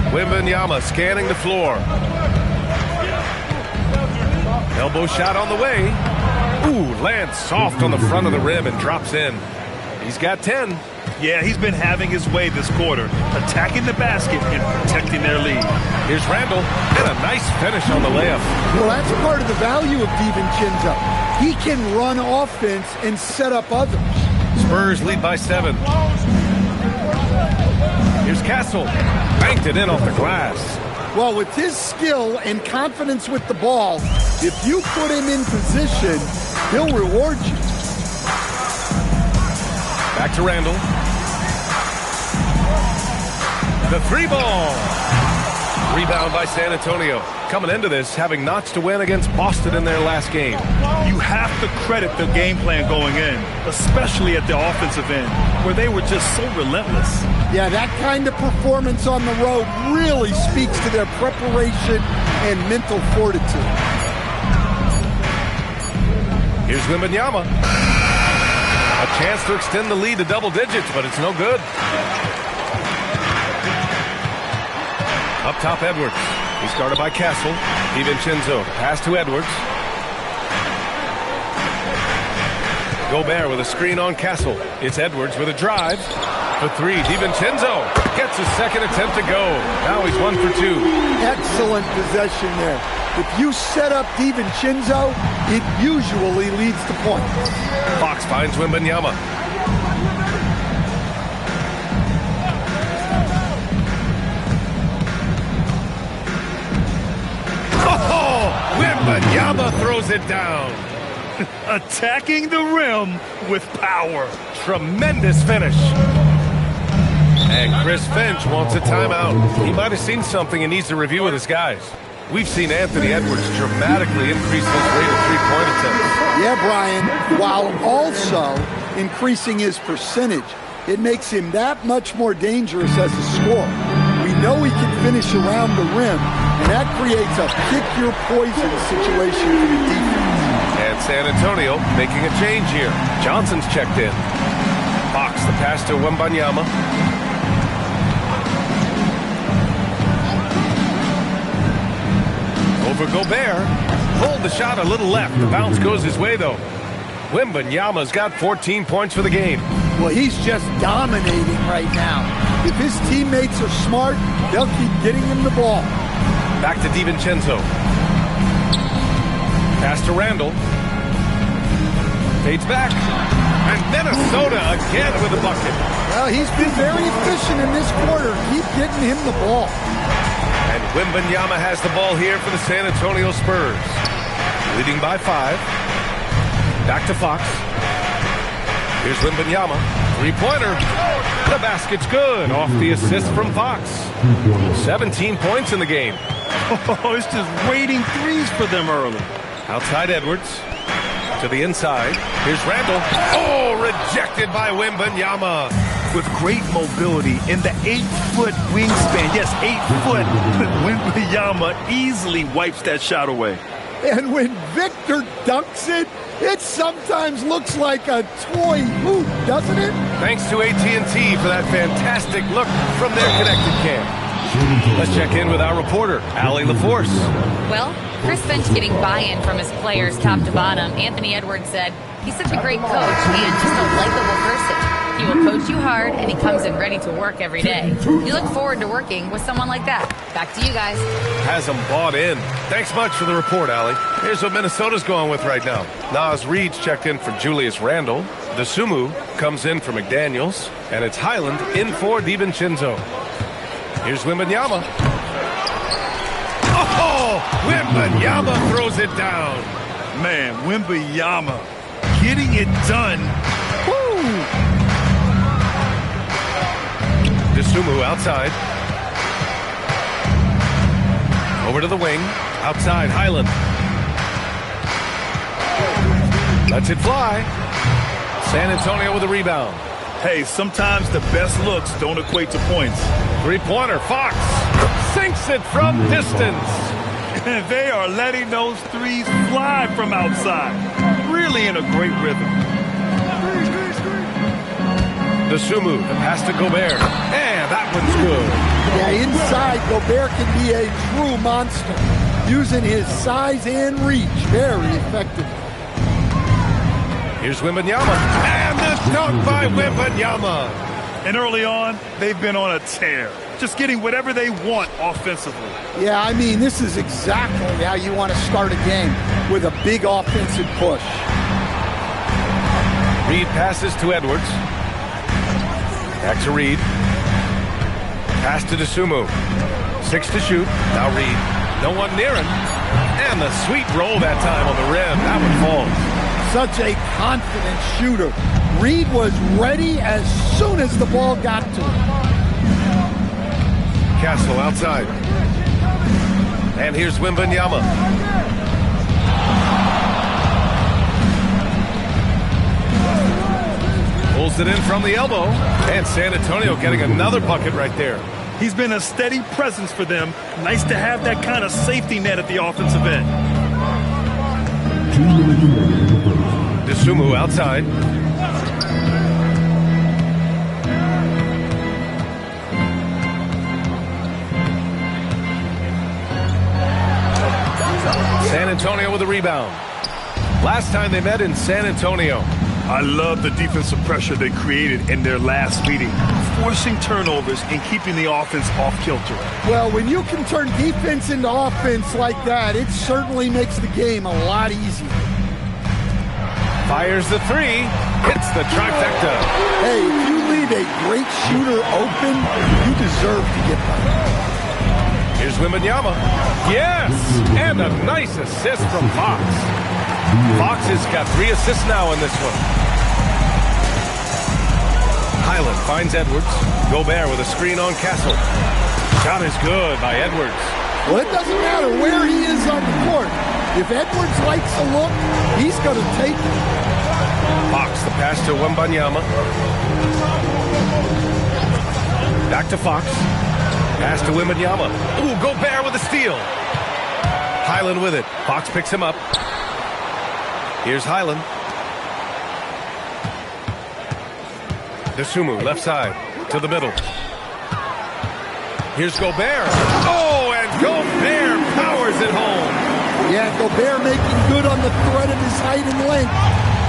Wembanyama scanning the floor. Elbow shot on the way. Ooh, lands soft on the front of the rim and drops in. He's got 10. Yeah, he's been having his way this quarter, attacking the basket and protecting their lead. Here's Randall, and a nice finish on the layup. Well, that's part of the value of DiVincenzo. He can run offense and set up others. Spurs lead by 7. Here's Castle. Banked it in off the glass. Well, with his skill and confidence with the ball, if you put him in position, he'll reward you. Back to Randall. The 3-ball. Rebound by San Antonio. Coming into this, having notched to win against Boston in their last game. You have to credit the game plan going in, especially at the offensive end, where they were just so relentless. Yeah, that kind of performance on the road really speaks to their preparation and mental fortitude. Here's Wembanyama. A chance to extend the lead to double digits, but it's no good. Up top, Edwards. He's guarded by Castle. DiVincenzo. Pass to Edwards. Gobert with a screen on Castle. It's Edwards with a drive. For 3, DiVincenzo gets his second attempt to go. Now he's 1 for 2. Excellent possession there. If you set up DiVincenzo, it usually leads to points. Fox finds Wembanyama. Wembanyama throws it down. Attacking the rim with power. Tremendous finish. And Chris Finch wants a timeout. He might have seen something and needs to review with his guys. We've seen Anthony Edwards dramatically increase his rate of three-point attempts. Yeah, Brian, while also increasing his percentage. It makes him that much more dangerous as a scorer. We know he can finish around the rim, and that creates a pick-your-poison situation for the defense. And San Antonio making a change here. Johnson's checked in. Fox, the pass to Wembanyama. Over Gobert. Pulled the shot a little left. The bounce goes his way, though. Wembanyama's got 14 points for the game. Well, he's just dominating right now. If his teammates are smart, they'll keep getting him the ball. Back to DiVincenzo. Pass to Randall. Fades back. And Minnesota again with a bucket. Well, he's been very efficient in this quarter. Keep getting him the ball. And Wembanyama has the ball here for the San Antonio Spurs. Leading by 5. Back to Fox. Here's Wembanyama. Three-pointer. The basket's good. Off the assist from Fox. 17 points in the game. Oh, it's just waiting threes for them early. Outside Edwards. To the inside. Here's Randall. Oh, rejected by Wembanyama. With great mobility in the 8-foot wingspan. Yes, 8 foot. Wembanyama easily wipes that shot away. And when Victor dunks it, it sometimes looks like a toy hoop, doesn't it? Thanks to AT&T for that fantastic look from their connected cam. Let's check in with our reporter, Allie LaForce. Well, Chris Finch getting buy-in from his players top to bottom. Anthony Edwards said he's such a great coach and just a likable person. He will coach you hard, and he comes in ready to work every day. You look forward to working with someone like that. Back to you guys. Has them bought in. Thanks much for the report, Allie. Here's what Minnesota's going with right now. Nas Reed's checked in for Julius Randle. DeSumo comes in for McDaniels. And it's Highland in for DiVincenzo. Here's Wembanyama. Oh, Wembanyama throws it down. Man, Wembanyama getting it done. Woo! DeSumo outside. Over to the wing. Outside, Highland. Lets it fly. San Antonio with a rebound. Hey, sometimes the best looks don't equate to points. Three-pointer, Fox sinks it from distance. They are letting those threes fly from outside. Really in a great rhythm. DeSumo, the pass to Gobert. And that one's good. Yeah, inside, Gobert can be a true monster. Using his size and reach very effectively. Here's Wembanyama. And the dunk by Wembanyama. And early on, they've been on a tear, just getting whatever they want offensively. Yeah, I mean, this is exactly how you want to start a game, with a big offensive push. Reed passes to Edwards. Back to Reed. Pass to Dosunmu. 6 to shoot. Now Reed. No one near him. And the sweet roll that time on the rim. That one falls. Such a confident shooter. Reed was ready as soon as the ball got to him. Castle outside. And here's Wembanyama. Pulls it in from the elbow. And San Antonio getting another bucket right there. He's been a steady presence for them. Nice to have that kind of safety net at the offensive end. Dosunmu outside. San Antonio with a rebound. Last time they met in San Antonio. I love the defensive pressure they created in their last meeting, forcing turnovers and keeping the offense off kilter. Well, when you can turn defense into offense like that, it certainly makes the game a lot easier. Fires the three, hits the trifecta. Hey, if you leave a great shooter open, you deserve to get that. Here's Wembanyama. Yes, and a nice assist from Fox. Fox has got 3 assists now in this one. Highland finds Edwards. Gobert with a screen on Castle. Shot is good by Edwards. Well, it doesn't matter where he is on the court. If Edwards likes a look, he's going to take it. Fox, the pass to Wembanyama. Back to Fox. Pass to Wembanyama. Ooh, Gobert with a steal. Highland with it. Fox picks him up. Here's Highland. Dosunmu, left side, to the middle. Here's Gobert. Oh, and Gobert powers it home. Yeah, Gobert making good on the threat of his height and length.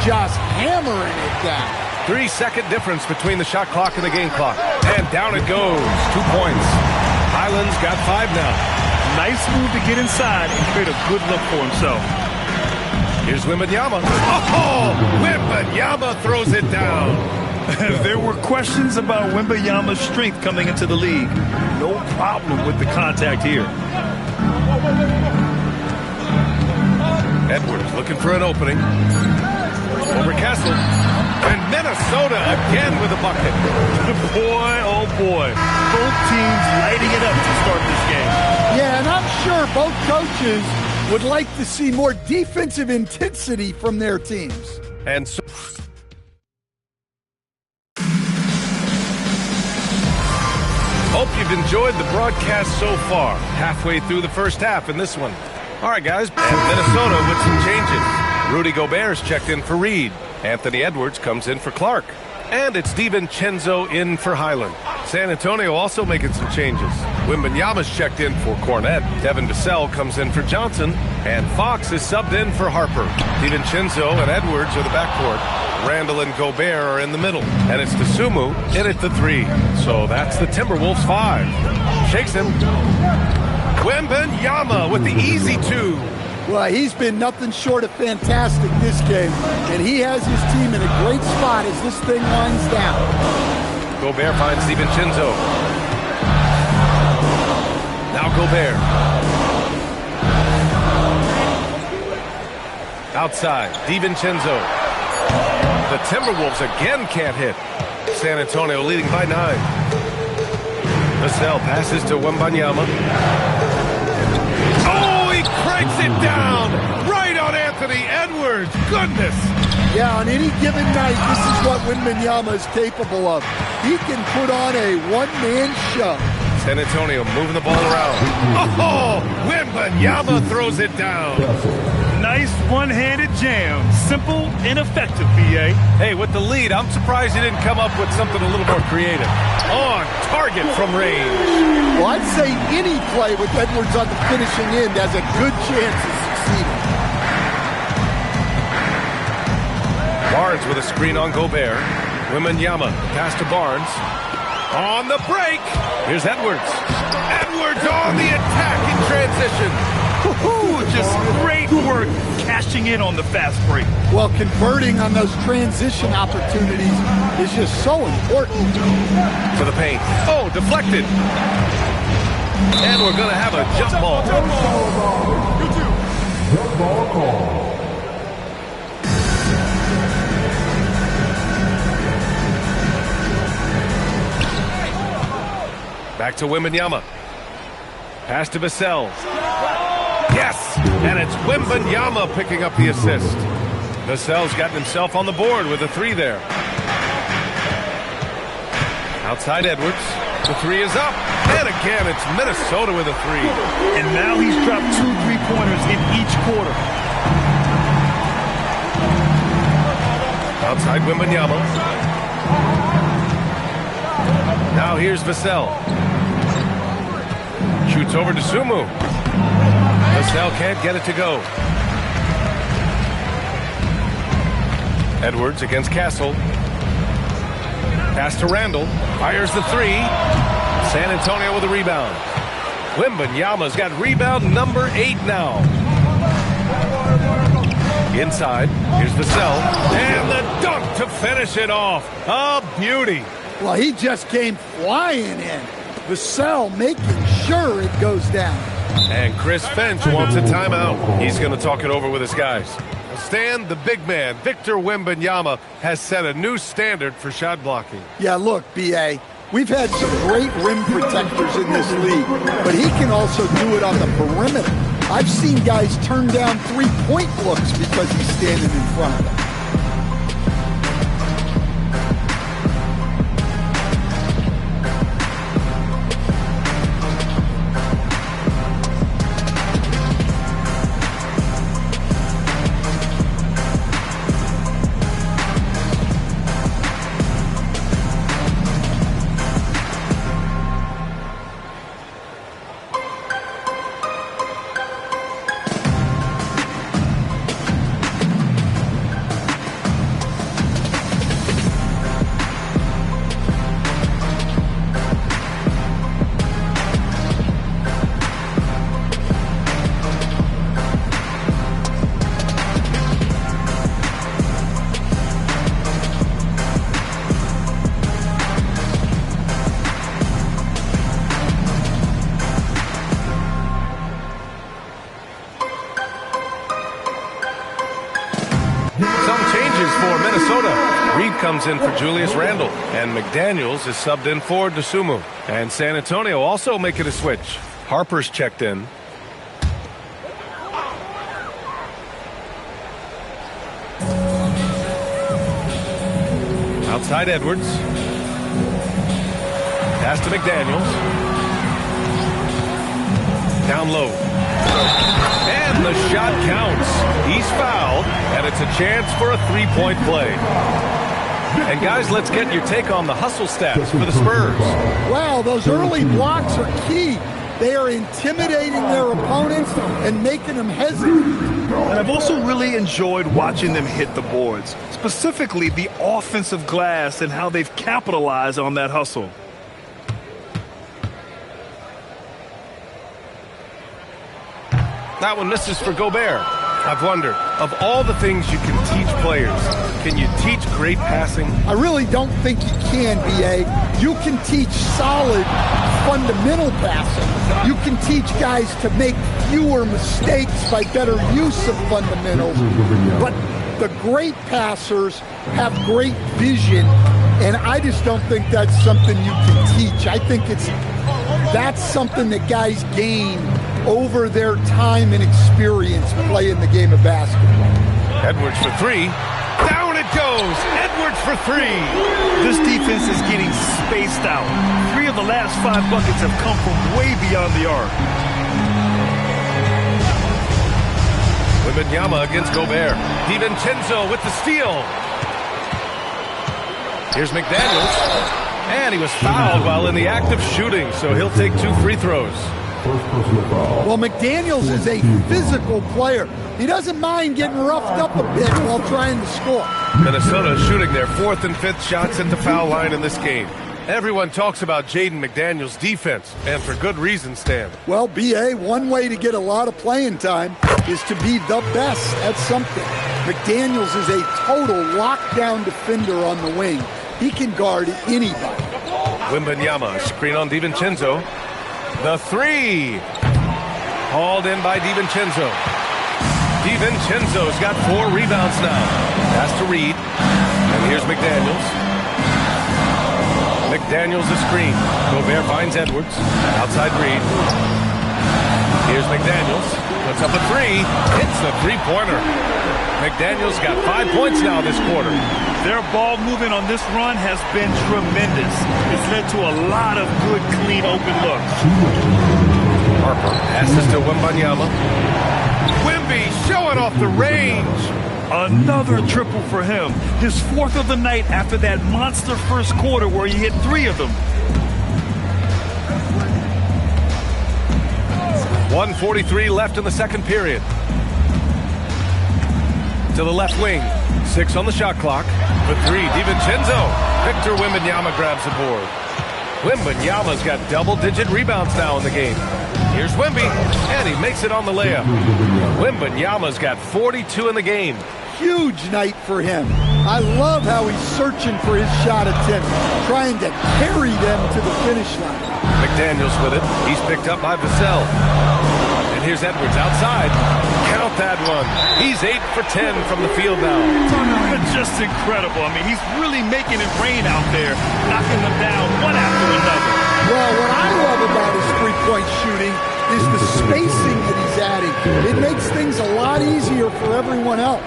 Just hammering it down. 3-second difference between the shot clock and the game clock. And down it goes. 2 points. Highland's got 5 now. Nice move to get inside and create a good look for himself. Here's Wembanyama. Oh, Wembanyama throws it down. There were questions about Wembanyama's strength coming into the league. No problem with the contact here. Edwards looking for an opening. Over Castle. And Minnesota again with a bucket. Boy, oh boy. Both teams lighting it up to start this game. Yeah, and I'm sure both coaches would like to see more defensive intensity from their teams. And so hope you've enjoyed the broadcast so far. Halfway through the first half in this one. All right, guys, and Minnesota with some changes. Rudy Gobert's checked in for Reed. Anthony Edwards comes in for Clark. And it's DiVincenzo in for Highland. San Antonio also making some changes. Wembanyama's checked in for Cornette. Devin Vassell comes in for Johnson. And Fox is subbed in for Harper. DiVincenzo and Edwards are the backcourt. Randall and Gobert are in the middle. And it's Dosunmu in at the 3. So that's the Timberwolves 5. Shakes him. Wembanyama with the easy 2. Well, he's been nothing short of fantastic this game, and he has his team in a great spot as this thing winds down. Gobert finds DiVincenzo. Now Gobert. Outside, DiVincenzo. The Timberwolves again can't hit. San Antonio leading by 9. Vassell passes to Wembanyama. Cranks it down right on Anthony Edwards. Goodness. Yeah, on any given night, this is what Wembanyama is capable of. He can put on a one-man show. San Antonio moving the ball around. Oh, Wembanyama throws it down. Nice one-handed jam. Simple and effective, B.A. Hey, with the lead, I'm surprised he didn't come up with something a little more creative. On target from range. Well, I'd say any play with Edwards on the finishing end has a good chance of succeeding. Barnes with a screen on Gobert. Wembanyama, pass to Barnes. On the break, here's Edwards. Edwards on the attack in transition. Just great work cashing in on the fast break. Well, converting on those transition opportunities is just so important. To the paint. Oh, deflected. And we're going to have a jump ball. Jump ball call. Back to Wembanyama. Pass to Vassell. Yes! And it's Wembanyama picking up the assist. Vassell's gotten himself on the board with a 3 there. Outside Edwards. The 3 is up. And again, it's Minnesota with a 3. And now he's dropped 2 3-pointers in each quarter. Outside Wembanyama. Now here's Vassell. Shoots over to Sumu. Vassell can't get it to go. Edwards against Castle. Pass to Randall. Fires the 3. San Antonio with a rebound. Wembanyama's got rebound number 8 now. Inside. Here's Vassell. And the dunk to finish it off. A beauty. Well, he just came flying in. Vassell making sure it goes down. And Chris Finch wants a timeout. He's going to talk it over with his guys. Stan, the big man, Victor Wembanyama, has set a new standard for shot blocking. Yeah, look, B.A., we've had some great rim protectors in this league, but he can also do it on the perimeter. I've seen guys turn down 3-point looks because he's standing in front of them. Comes in for Julius Randle, and McDaniels is subbed in for Dosunmu. And San Antonio also making a switch. Harper's checked in. Outside Edwards. Pass to McDaniels. Down low. And the shot counts. He's fouled, and it's a chance for a 3-point play. And guys, let's get your take on the hustle stats for the Spurs. Wow, those early blocks are key. They are intimidating their opponents and making them hesitate. And I've also really enjoyed watching them hit the boards, specifically the offensive glass and how they've capitalized on that hustle. That one misses for Gobert. I've wondered, of all the things you can teach players, can you teach great passing? I really don't think you can, B.A. You can teach solid, fundamental passing. You can teach guys to make fewer mistakes by better use of fundamentals. But the great passers have great vision, and I just don't think that's something you can teach. I think that's something that guys gain over their time and experience playing the game of basketball. Edwards for 3. Down it goes. Edwards for 3. This defense is getting spaced out. 3 of the last 5 buckets have come from way beyond the arc. Wembanyama against Gobert. DiVincenzo with the steal. Here's McDaniels. And he was fouled while in the act of shooting, so he'll take 2 free throws. Well, McDaniels is a physical player. He doesn't mind getting roughed up a bit while trying to score. Minnesota is shooting their 4th and 5th shots at the foul line in this game. Everyone talks about Jaden McDaniels' defense, and for good reason, Stan. Well, B.A., one way to get a lot of playing time is to be the best at something. McDaniels is a total lockdown defender on the wing. He can guard anybody. Wembanyama, screen on DiVincenzo. The three. Hauled in by DiVincenzo. DiVincenzo's got 4 rebounds now. Pass to Reed. And here's McDaniels. McDaniels the screen. Gobert finds Edwards. Outside Reed. Here's McDaniels. Puts up a 3. Hits the three-pointer. McDaniels got 5 points now this quarter. Their ball movement on this run has been tremendous. It's led to a lot of good, clean, open looks. Harper passes to Wembanyama. Wemby showing off the range. Another triple for him. His 4th of the night after that monster first quarter where he hit 3 of them. 1:43 left in the second period. To the left wing. 6 on the shot clock. For 3, DiVincenzo. Victor Wembanyama grabs the board. Wembanyama's got double-digit rebounds now in the game. Here's Wemby, and he makes it on the layup. Wembanyama's got 42 in the game. Huge night for him. I love how he's searching for his shot attempt, trying to carry them to the finish line. McDaniels with it. He's picked up by Vassell. And here's Edwards outside. Count that one. He's 8 for 10 from the field now. Just incredible. I mean, he's really making it rain out there, knocking them down one after another. Well, what I love about his three-point shooting is the spacing that he's adding. It makes things a lot easier for everyone else.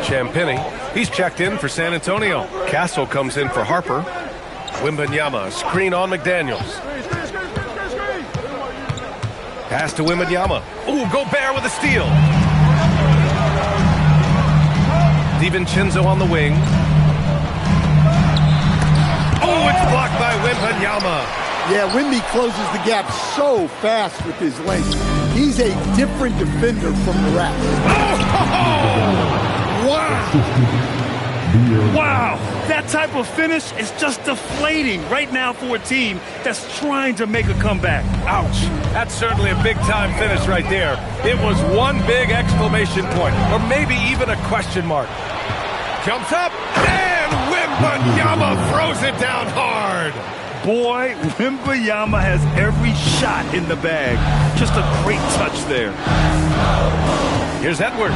Champagny, he's checked in for San Antonio. Castle comes in for Harper. Wembanyama, screen on McDaniels. Pass to Wembanyama. Ooh, Gobert with a steal. DiVincenzo on the wing. Oh, it's blocked by Wembanyama. Yeah, Wemby closes the gap so fast with his length. He's a different defender from the rest. Wow, that type of finish is just deflating right now for a team that's trying to make a comeback. Ouch, that's certainly a big-time finish right there. It was one big exclamation point, or maybe even a question mark. Jumps up, and Wembanyama throws it down hard. Boy, Wembanyama has every shot in the bag. Just a great touch there. Here's Edwards.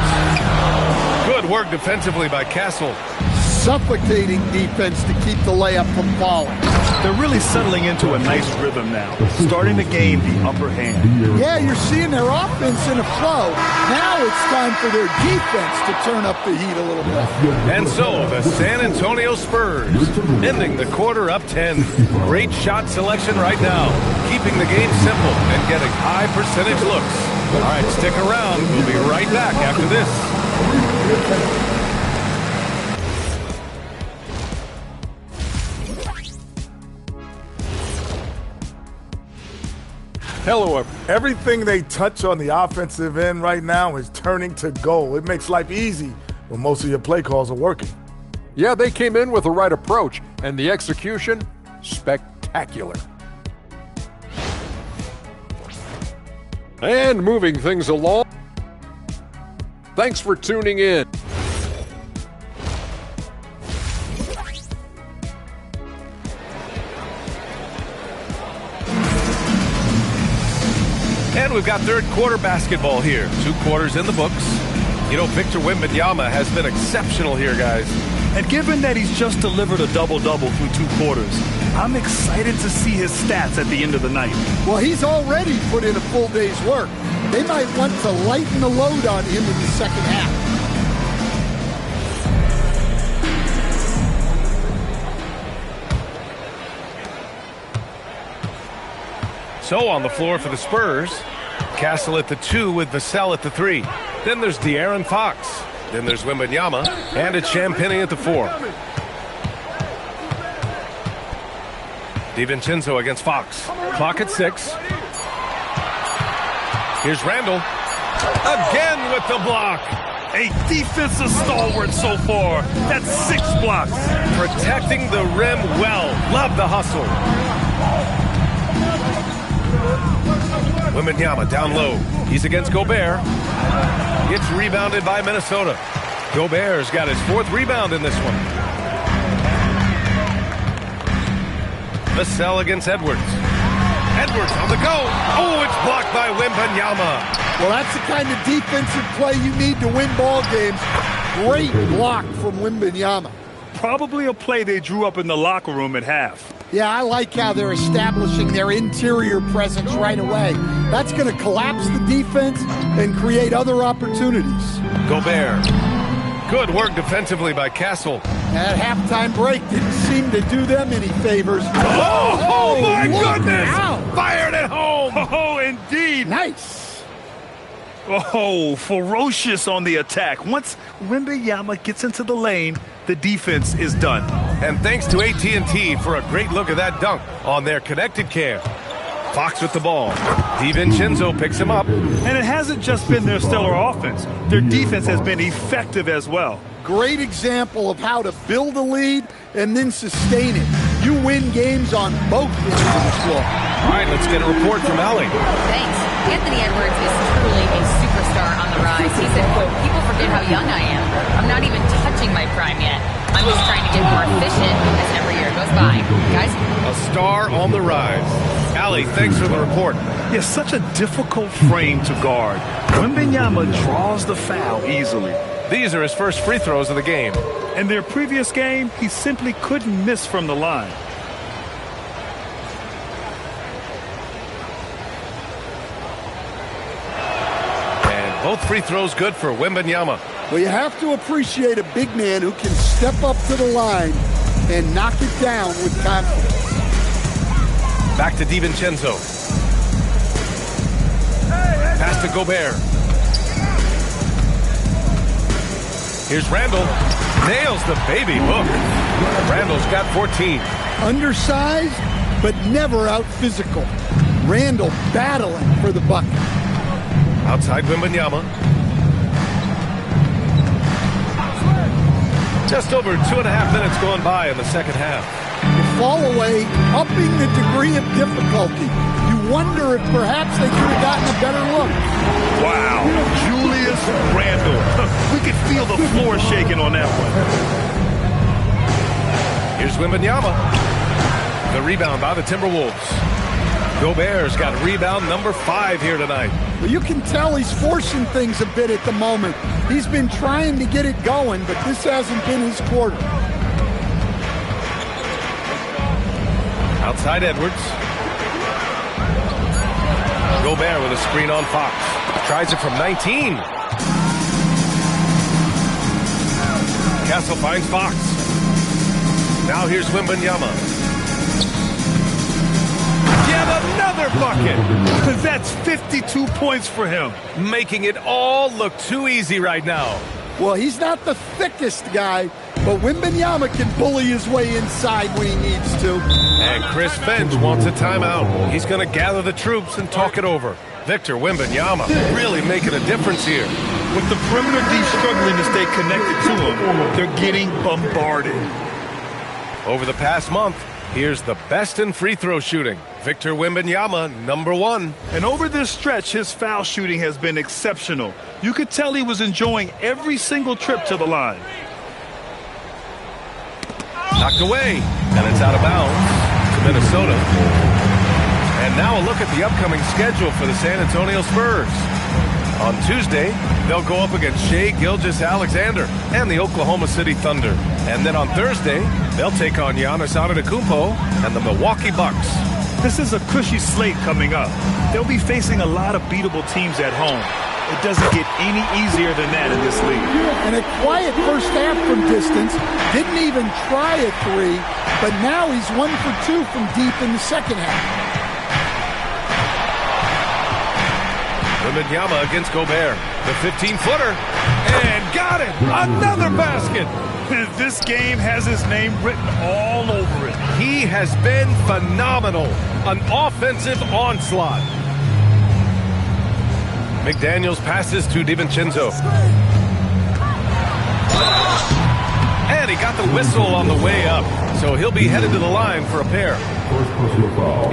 Good work defensively by Castle. Suffocating defense to keep the layup from falling. They're really settling into a nice rhythm now, starting to gain the upper hand. Yeah, you're seeing their offense in a flow. Now it's time for their defense to turn up the heat a little bit. And so the San Antonio Spurs ending the quarter up 10. Great shot selection right now, keeping the game simple and getting high percentage looks. All right, stick around. We'll be right back after this. Hello, everything they touch on the offensive end right now is turning to goal. It makes life easy when most of your play calls are working. Yeah, they came in with the right approach, and the execution, spectacular. And moving things along. Thanks for tuning in. And we've got third quarter basketball here. 2 quarters in the books. You know, Victor Wembanyama has been exceptional here, guys. And given that he's just delivered a double-double through 2 quarters, I'm excited to see his stats at the end of the night. Well, he's already put in a full day's work. They might want to lighten the load on him in the second half. So on the floor for the Spurs, Castle at the 2 with Vassell at the 3. Then there's De'Aaron Fox. Then there's Wembanyama, and it's Champagny at the 4. DiVincenzo against Fox. Clock at 6. Here's Randall. Again with the block. A defensive stalwart so far. That's 6 blocks. Protecting the rim well. Love the hustle. Wembanyama down low. He's against Gobert. It's rebounded by Minnesota. Gobert's got his 4th rebound in this one. Vassell against Edwards. Edwards on the go. Oh, it's blocked by Wembanyama. Well, that's the kind of defensive play you need to win ball games. Great block from Wembanyama. Probably a play they drew up in the locker room at half. Yeah, I like how they're establishing their interior presence right away. That's going to collapse the defense and create other opportunities. Gobert. Good work defensively by Castle. That halftime break didn't seem to do them any favors. Oh my goodness! Out. Fired at home! Oh, indeed. Nice. Oh, ferocious on the attack. Once Wembanyama gets into the lane, the defense is done. And thanks to AT&T for a great look at that dunk on their connected cam. Fox with the ball. DiVincenzo picks him up. And it hasn't just been their stellar offense. Their defense has been effective as well. Great example of how to build a lead and then sustain it. You win games on both ends of the floor. All right, let's get a report from Allie. Thanks. Anthony Edwards is truly a superstar on the rise. He said, quote, "People forget how young I am. I'm not even touching my prime yet. I'm just trying to get more efficient as every year goes by." Guys? A star on the rise. Allie, thanks for the report. Yeah, such a difficult frame to guard. Wembanyama draws the foul easily. These are his first free throws of the game. In their previous game, he simply couldn't miss from the line. And both free throws good for Wembanyama. Well, you have to appreciate a big man who can step up to the line and knock it down with confidence. Back to DiVincenzo. Pass to Gobert. Here's Randall. Nails the baby hook. Randall's got 14. Undersized, but never out physical. Randall battling for the bucket. Outside Wembanyama. Just over 2.5 minutes going by in the second half. The fall away, upping the degree of difficulty. You wonder if perhaps they could have gotten a better look. Wow, Julius Randle. We could feel the floor shaking on that one. Here's Wembanyama. The rebound by the Timberwolves. Gobert's got rebound number 5 here tonight. Well, you can tell he's forcing things a bit at the moment. He's been trying to get it going, but this hasn't been his quarter. Outside Edwards. Gobert with a screen on Fox. Tries it from 19. Castle finds Fox. Now here's Wembanyama. Get another bucket. That's 52 points for him. Making it all look too easy right now. Well, he's not the thickest guy, but Wembanyama can bully his way inside when he needs to. And Chris Finch wants a timeout. He's going to gather the troops and talk it over. Victor Wembanyama really making a difference here. With the perimeter D struggling to stay connected to him, they're getting bombarded. Over the past month, here's the best in free throw shooting. Victor Wembanyama, number 1. And over this stretch, his foul shooting has been exceptional. You could tell he was enjoying every single trip to the line. Knocked away, and it's out of bounds to Minnesota. And now a look at the upcoming schedule for the San Antonio Spurs. On Tuesday, they'll go up against Shai Gilgeous-Alexander and the Oklahoma City Thunder. And then on Thursday, they'll take on Giannis Antetokounmpo and the Milwaukee Bucks. This is a cushy slate coming up. They'll be facing a lot of beatable teams at home. It doesn't get any easier than that in this league. And a quiet first half from distance. Didn't even try a 3, but now he's 1 for 2 from deep in the second half. Wembanyama against Gobert. The 15-footer. And got it! Another basket! This game has his name written all over it. He has been phenomenal. An offensive onslaught. McDaniels passes to DiVincenzo. And he got the whistle on the way up, so he'll be headed to the line for a pair.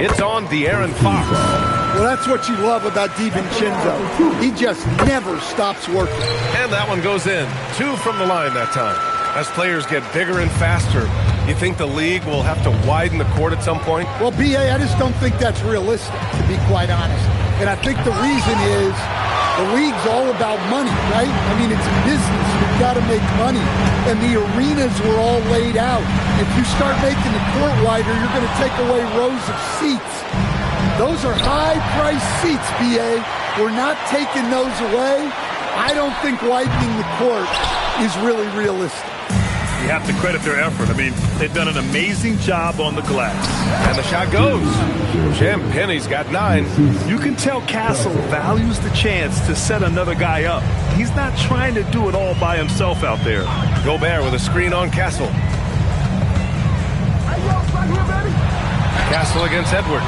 It's on De'Aaron Fox. Well, that's what you love about DiVincenzo. He just never stops working. And that one goes in. 2 from the line that time. As players get bigger and faster, you think the league will have to widen the court at some point? Well, B.A., I just don't think that's realistic, to be quite honest. And I think the reason is the league's all about money, right? I mean, it's a business. You've got to make money. And the arenas were all laid out. If you start making the court wider, you're going to take away rows of seats. Those are high-priced seats, B.A. We're not taking those away. I don't think widening the court is really realistic. You have to credit their effort. I mean, they've done an amazing job on the glass. And the shot goes. Jim Penny's got 9. You can tell Castle values the chance to set another guy up. He's not trying to do it all by himself out there. Gobert with a screen on Castle. Castle against Edwards.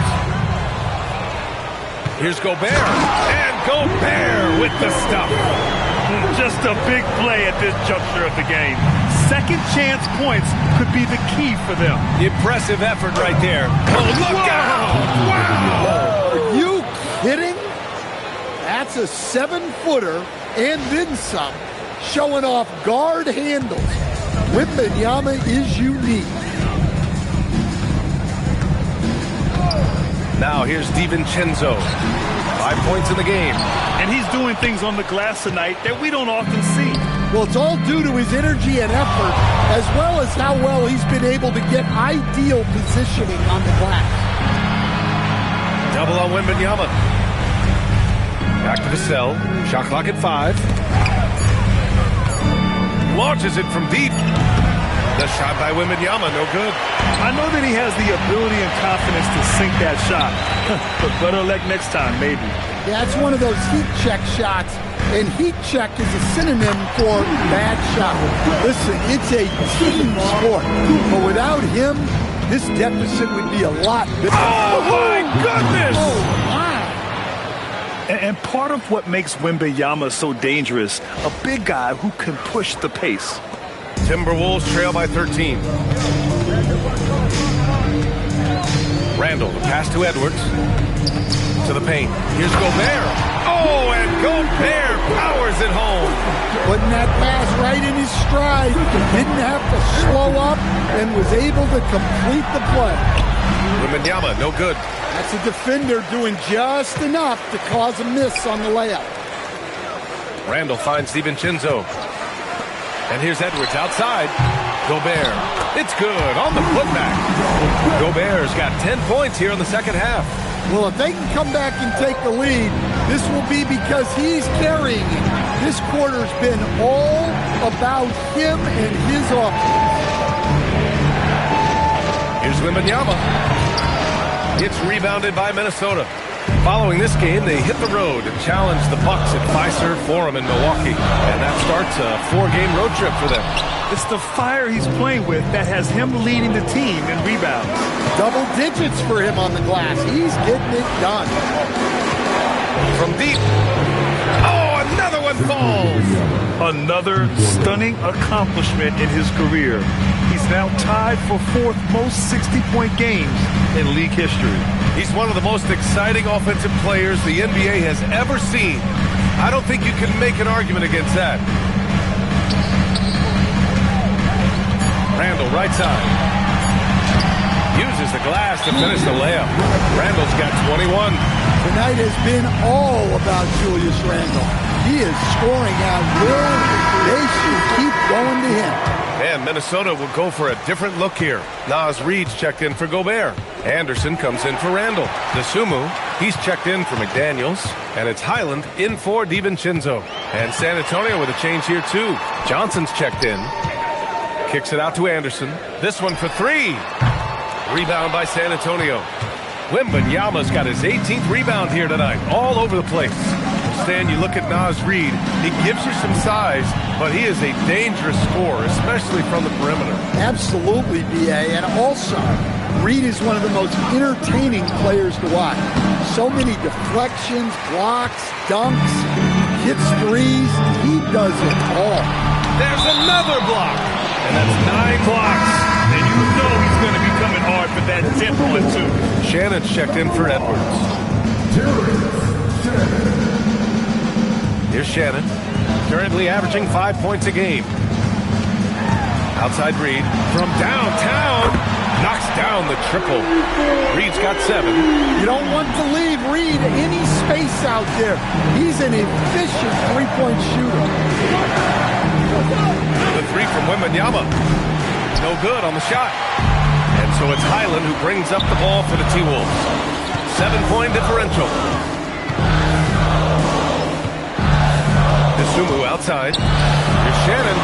Here's Gobert. And Gobert with the stuff. Just a big play at this juncture of the game. Second chance points could be the key for them. Impressive effort right there. Oh, look out! Wow! Are you kidding? That's a 7-footer and then some, showing off guard handles. Wembanyama is unique. Now here's DiVincenzo. 5 points in the game. And he's doing things on the glass tonight that we don't often see. Well, it's all due to his energy and effort, as well as how well he's been able to get ideal positioning on the glass. Double on Wembanyama. Back to the cell. Shot clock at 5. Launches it from deep. The shot by Wembanyama, no good. I know that he has the ability and confidence to sink that shot. But better luck next time, maybe. Yeah, it's one of those heat check shots. And heat check is a synonym for bad shot. Listen, it's a team sport. But without him, this deficit would be a lot bigger. Oh, my goodness! Oh, my. And part of what makes Wembanyama so dangerous, a big guy who can push the pace. Timberwolves trail by 13. Randall, the pass to Edwards. To the paint. Here's Gobert. Oh, and Gobert powers it home. Putting that pass right in his stride. Didn't have to slow up and was able to complete the play. Wembanyama, no good. That's a defender doing just enough to cause a miss on the layup. Randall finds DiVincenzo. And here's Edwards outside. Gobert. It's good on the putback. Gobert's got 10 points here in the second half. Well, if they can come back and take the lead, this will be because he's carrying it. This quarter's been all about him and his offense. Here's Wembanyama. It's rebounded by Minnesota. Following this game, they hit the road and challenge the Bucks at Fiserv Forum in Milwaukee. And that starts a 4-game road trip for them. It's the fire he's playing with that has him leading the team in rebounds. Double digits for him on the glass. He's getting it done. From deep. Oh, another one falls. Another stunning accomplishment in his career. He's now tied for 4th most 60-point games in league history. He's one of the most exciting offensive players the NBA has ever seen. I don't think you can make an argument against that. Randall, right side. Uses the glass to finish the layup. Randall's got 21. Tonight has been all about Julius Randle. He is scoring at will. They should keep going to him. And Minnesota will go for a different look here. Naz Reid's checked in for Gobert. Anderson comes in for Randall. Dosunmu, he's checked in for McDaniels. And it's Highland in for DiVincenzo. And San Antonio with a change here too. Johnson's checked in. Kicks it out to Anderson. This one for 3. Rebound by San Antonio. Wembanyama's got his 18th rebound here tonight. All over the place. Stan, you look at Naz Reid, he gives you some size, but he is a dangerous scorer, especially from the perimeter. Absolutely, B.A. And also, Reed is one of the most entertaining players to watch. So many deflections, blocks, dunks, hits threes. He does it all. There's another block. And that's 9 blocks. And you know he's going to be coming hard for that 10th one, too. Shannon's checked in for Edwards. Here's Shannon. Currently averaging 5 points a game. Outside Reed. From downtown. Knocks down the triple. Reed's got 7. You don't want to leave Reed any space out there. He's an efficient three-point shooter. The 3 from Wembanyama. No good on the shot. And so it's Highland who brings up the ball for the T-Wolves. 7-point differential. Sumu outside. Here's Shannon.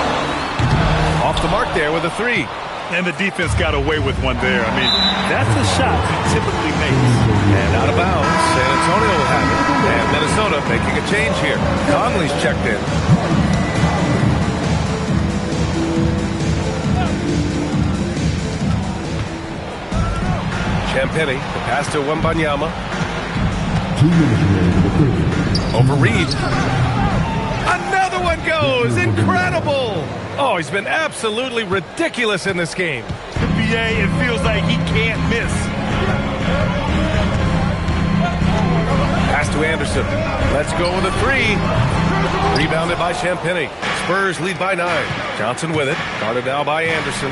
Off the mark there with a 3. And the defense got away with one there. I mean, that's a shot he typically makes. And out of bounds, San Antonio will have it. And Minnesota making a change here. Conley's checked in. Champagny, the pass to Wembanyama. 2 minutes remaining. Over Reed. Another one goes! Incredible! Oh, he's been absolutely ridiculous in this game. NBA, it feels like he can't miss. Pass to Anderson. Let's go with a 3. Rebounded by Champagny. Spurs lead by 9. Johnson with it. Guarded now by Anderson.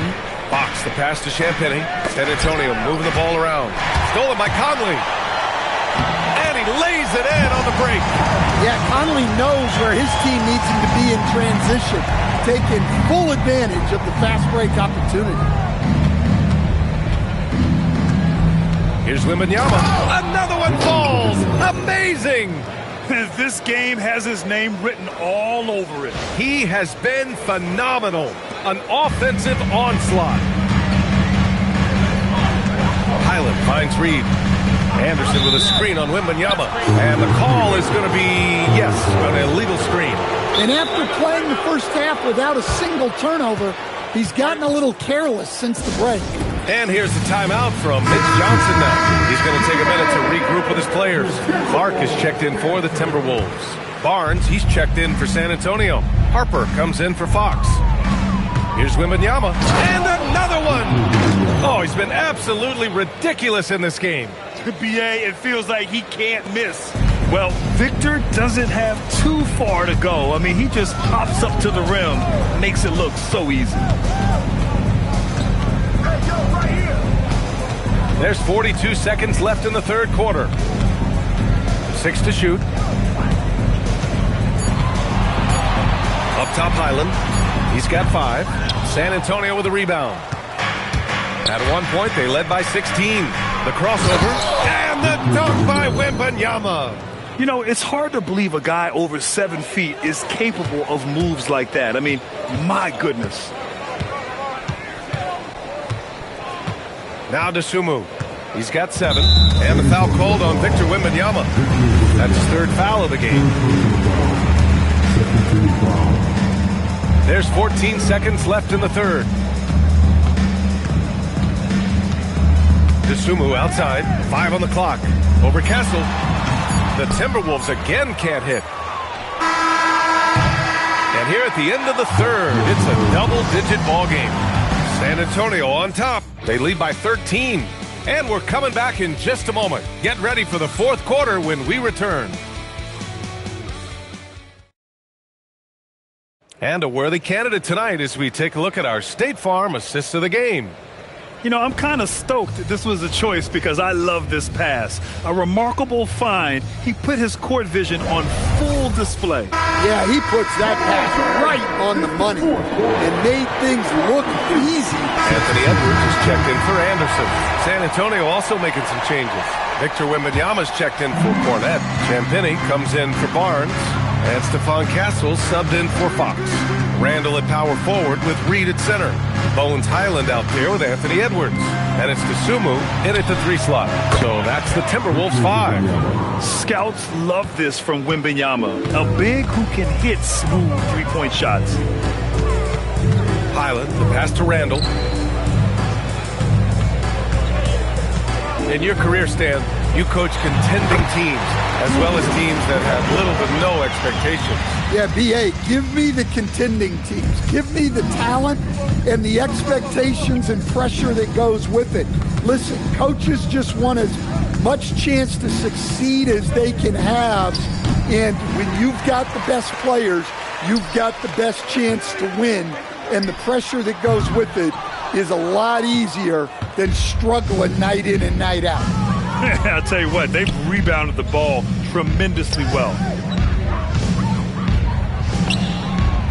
Fox, the pass to Champagny. San Antonio moving the ball around. Stolen by Conley. And he lays it in on the break. Yeah, Conley knows where his team needs him to be in transition, taking full advantage of the fast break opportunity. Here's Wembanyama. Another one falls. Amazing. This game has his name written all over it. He has been phenomenal. An offensive onslaught. Highland finds Reed. Anderson with a screen on Wembanyama. And the call is going to be, yes, an illegal screen. And after playing the first half without a single turnover, he's gotten a little careless since the break. And here's the timeout from Mitch Johnson now. He's going to take a minute to regroup with his players. Clark is checked in for the Timberwolves. Barnes, he's checked in for San Antonio. Harper comes in for Fox. Here's Wembanyama. And another one! Oh, he's been absolutely ridiculous in this game. NBA, it feels like he can't miss. Well, Victor doesn't have too far to go. I mean, he just pops up to the rim, makes it look so easy. There's 42 seconds left in the third quarter. 6 to shoot. Up top, Highland. He's got 5. San Antonio with a rebound. At one point, they led by 16. The crossover, and the dunk by Wembanyama. You know, it's hard to believe a guy over 7 feet is capable of moves like that. I mean, my goodness. Now to Sumu. He's got 7. And the foul called on Victor Wembanyama. That's his 3rd foul of the game. There's 14 seconds left in the third. Sumu outside, 5 on the clock. Over Castle. The Timberwolves again can't hit. And here at the end of the third, it's a double-digit ball game. San Antonio on top. They lead by 13. And we're coming back in just a moment. Get ready for the fourth quarter when we return. And a worthy candidate tonight as we take a look at our State Farm assist of the game. You know, I'm kind of stoked this was a choice because I love this pass. A remarkable find. He put his court vision on full display. Yeah, he puts that pass right on the money and made things look easy. Anthony Edwards is checked in for Anderson. San Antonio also making some changes. Victor Wembanyama's checked in for Cornette. Champagny comes in for Barnes. And Stephon Castle subbed in for Fox. Randall at power forward with Reed at center. Bones Highland out there with Anthony Edwards. And it's Sumu in at the 3 slot. So that's the Timberwolves 5. Scouts love this from Wembanyama. A big who can hit smooth 3-point shots. Highland, the pass to Randall. In your career, Stan, you coach contending teams as well as teams that have little to no expectations. Yeah, B.A., give me the contending teams. Give me the talent and the expectations and pressure that goes with it. Listen, coaches just want as much chance to succeed as they can have. And when you've got the best players, you've got the best chance to win. And the pressure that goes with it is a lot easier than struggling night in and night out. I'll tell you what, they've rebounded the ball tremendously well.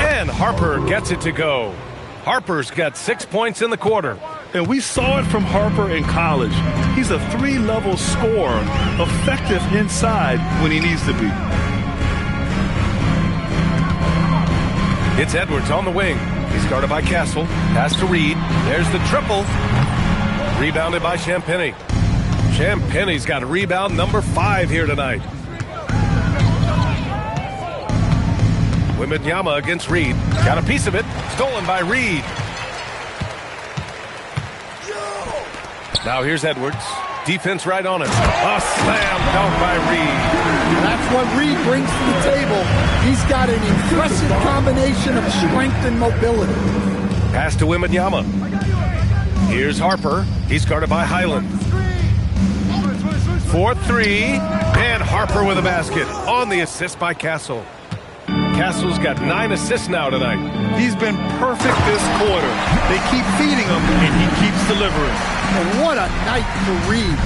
And Harper gets it to go. Harper's got 6 points in the quarter. And we saw it from Harper in college. He's a 3-level scorer, effective inside when he needs to be. It's Edwards on the wing. He's guarded by Castle. Pass to Reed. There's the triple. Rebounded by Champagny. Champagny's got a rebound number 5 here tonight. Wembanyama against Reed. Got a piece of it. Stolen by Reed. Now here's Edwards. Defense right on him. A slam dunk by Reed. That's what Reed brings to the table. He's got an impressive combination of strength and mobility. Pass to Wembanyama. Here's Harper. He's guarded by Highland. 4-3. And Harper with a basket on the assist by Castle. Castle's got 9 assists now tonight. He's been perfect this quarter. They keep feeding him, and he keeps delivering. And what a night for Reed.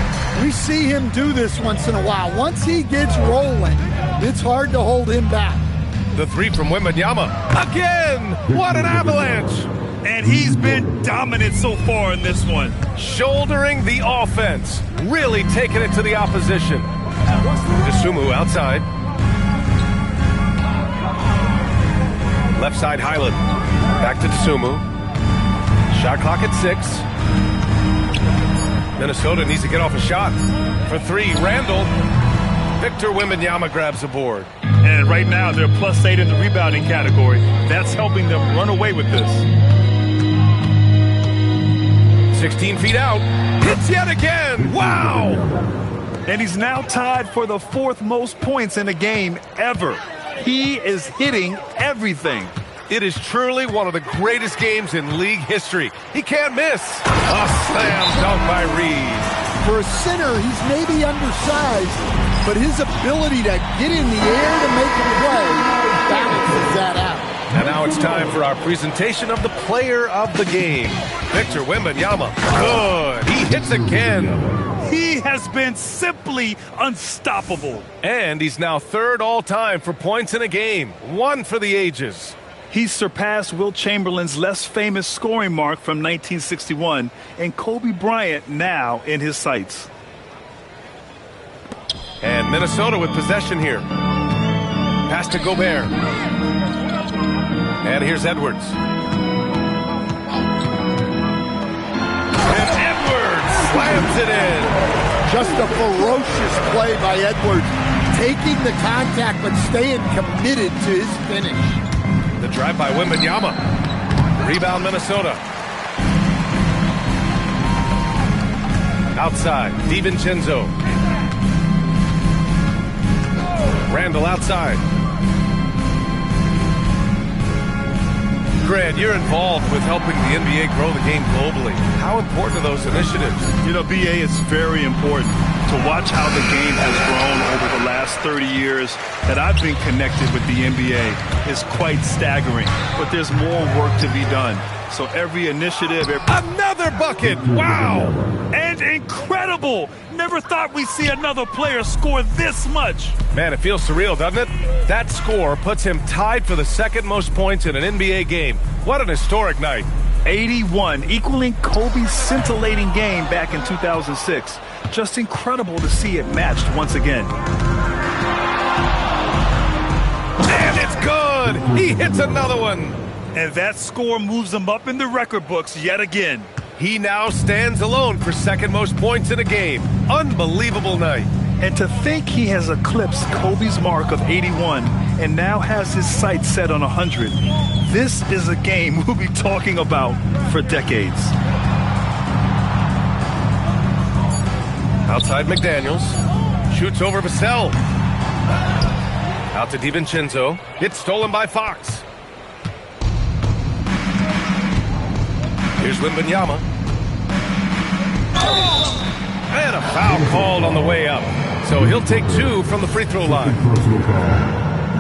We see him do this once in a while. Once he gets rolling, it's hard to hold him back. The 3 from Wembanyama. Again! What an avalanche! And he's been dominant so far in this one. Shouldering the offense. Really taking it to the opposition. Dosunmu outside. Left side, Highland. Back to Dosunmu. Shot clock at 6. Minnesota needs to get off a shot. For 3, Randall. Victor Wembanyama grabs the board. And right now, they're +8 in the rebounding category. That's helping them run away with this. 16 feet out. Hits yet again. Wow! And he's now tied for the 4th most points in a game ever. He is hitting everything. It is truly one of the greatest games in league history. He can't miss. A slam dunk by Reed. For a center, he's maybe undersized, but his ability to get in the air to make a play balances that out. And now it's time for our presentation of the player of the game. Victor Wembanyama. Good. He hits again. He has been simply unstoppable. And he's now 3rd all-time for points in a game. 1 for the ages. He's surpassed Wilt Chamberlain's less famous scoring mark from 1961 and Kobe Bryant now in his sights. And Minnesota with possession here. Pass to Gobert. And here's Edwards. And Edwards slams it in. Just a ferocious play by Edwards. Taking the contact but staying committed to his finish. The drive by Wembanyama. Rebound Minnesota. Outside, DiVincenzo. Randall outside. Grant, you're involved with helping the NBA grow the game globally. How important are those initiatives? You know, BA, it's very important to watch how the game has grown over the last 30 years that I've been connected with the NBA is quite staggering. But there's more work to be done. So every initiative... Another bucket! Wow! And incredible! Never thought we'd see another player score this much. Man, it feels surreal, doesn't it? That score puts him tied for the 2nd most points in an NBA game. What an historic night. 81, equaling Kobe's scintillating game back in 2006. Just incredible to see it matched once again. And it's good! He hits another one! And that score moves him up in the record books yet again. He now stands alone for 2nd most points in a game. Unbelievable night. And to think he has eclipsed Kobe's mark of 81 and now has his sights set on 100. This is a game we'll be talking about for decades. Outside McDaniels. Shoots over Vassell. Out to DiVincenzo. It's stolen by Fox. Here's Wembanyama. And a foul called on the way up. So he'll take 2 from the free throw line.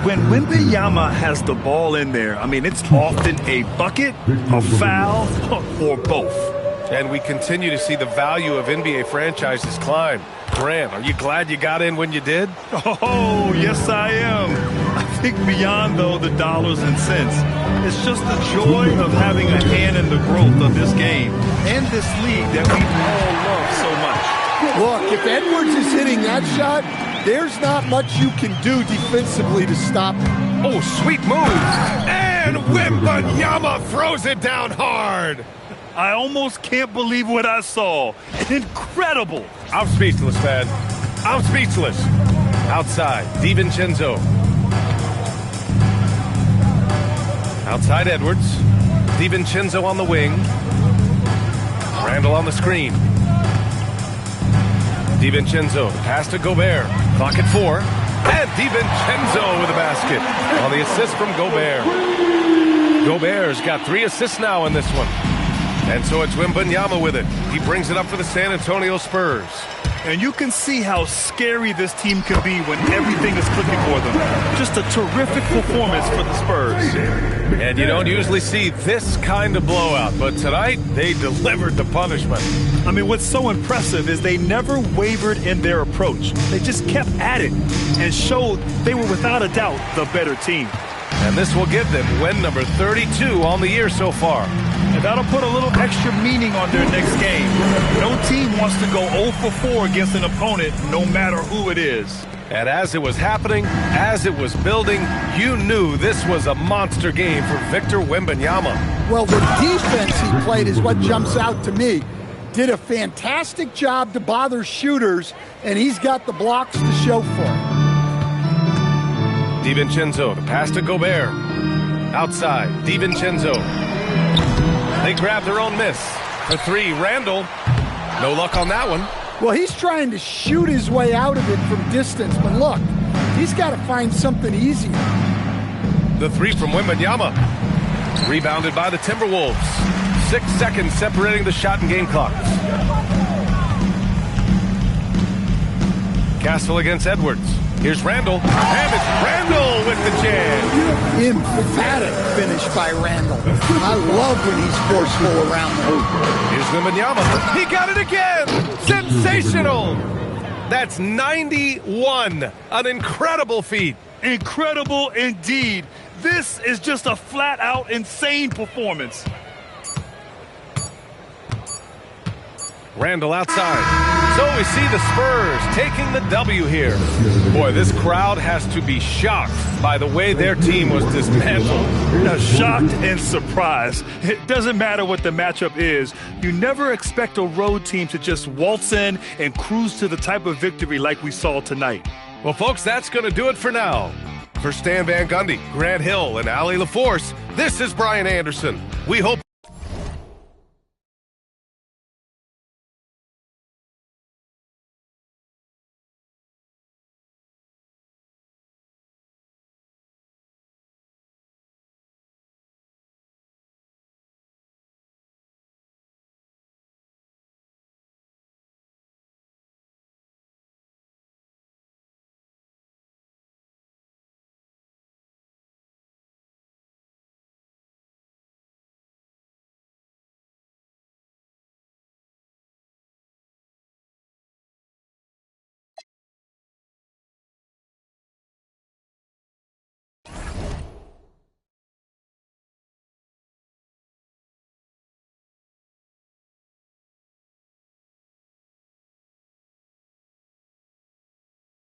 When Wembanyama has the ball in there, I mean, it's often a bucket, a foul, or both. And we continue to see the value of NBA franchises climb. Grant, are you glad you got in when you did? Oh, yes, I am. I think beyond, though, the dollars and cents, it's just the joy of having a hand in the growth of this game and this league that we all love so much. Look, if Edwards is hitting that shot, there's not much you can do defensively to stop him. Oh, sweet move. And Wembanyama throws it down hard. I almost can't believe what I saw. Incredible. I'm speechless, man. I'm speechless. Outside, DiVincenzo. Outside Edwards. DiVincenzo on the wing. Randall on the screen. DiVincenzo, pass to Gobert. Clock at 4. And DiVincenzo with a basket on the assist from Gobert. Gobert's got 3 assists now in this one. And so it's Wembanyama with it. He brings it up for the San Antonio Spurs. And you can see how scary this team can be when everything is clicking for them. Just a terrific performance for the Spurs. And you don't usually see this kind of blowout, but tonight they delivered the punishment. I mean, what's so impressive is they never wavered in their approach. They just kept at it and showed they were without a doubt the better team. And this will give them win number 32 on the year so far. And that'll put a little extra meaning on their next game. No team wants to go 0 for 4 against an opponent, no matter who it is. And as it was happening, as it was building, you knew this was a monster game for Victor Wembanyama. Well, the defense he played is what jumps out to me. Did a fantastic job to bother shooters, and he's got the blocks to show for it. DiVincenzo, the pass to Gobert. Outside, DiVincenzo. They grab their own miss. For 3, Randall. No luck on that one. Well, he's trying to shoot his way out of it from distance, but look, he's got to find something easier. The 3 from Wembanyama. Rebounded by the Timberwolves. 6 seconds separating the shot and game clock. Castle against Edwards. Here's Randall. And it's Randall with the jam. Emphatic finish by Randall. I love when he's forceful around the hoop. Here's Wembanyama. He got it again. Sensational. That's 91. An incredible feat. Incredible indeed. This is just a flat-out insane performance. Randall outside. So we see the Spurs taking the W here. Boy, this crowd has to be shocked by the way their team was dismantled. Shocked and surprised. It doesn't matter what the matchup is. You never expect a road team to just waltz in and cruise to the type of victory like we saw tonight. Well, folks, that's going to do it for now. For Stan Van Gundy, Grant Hill, and Allie LaForce, this is Brian Anderson. We hope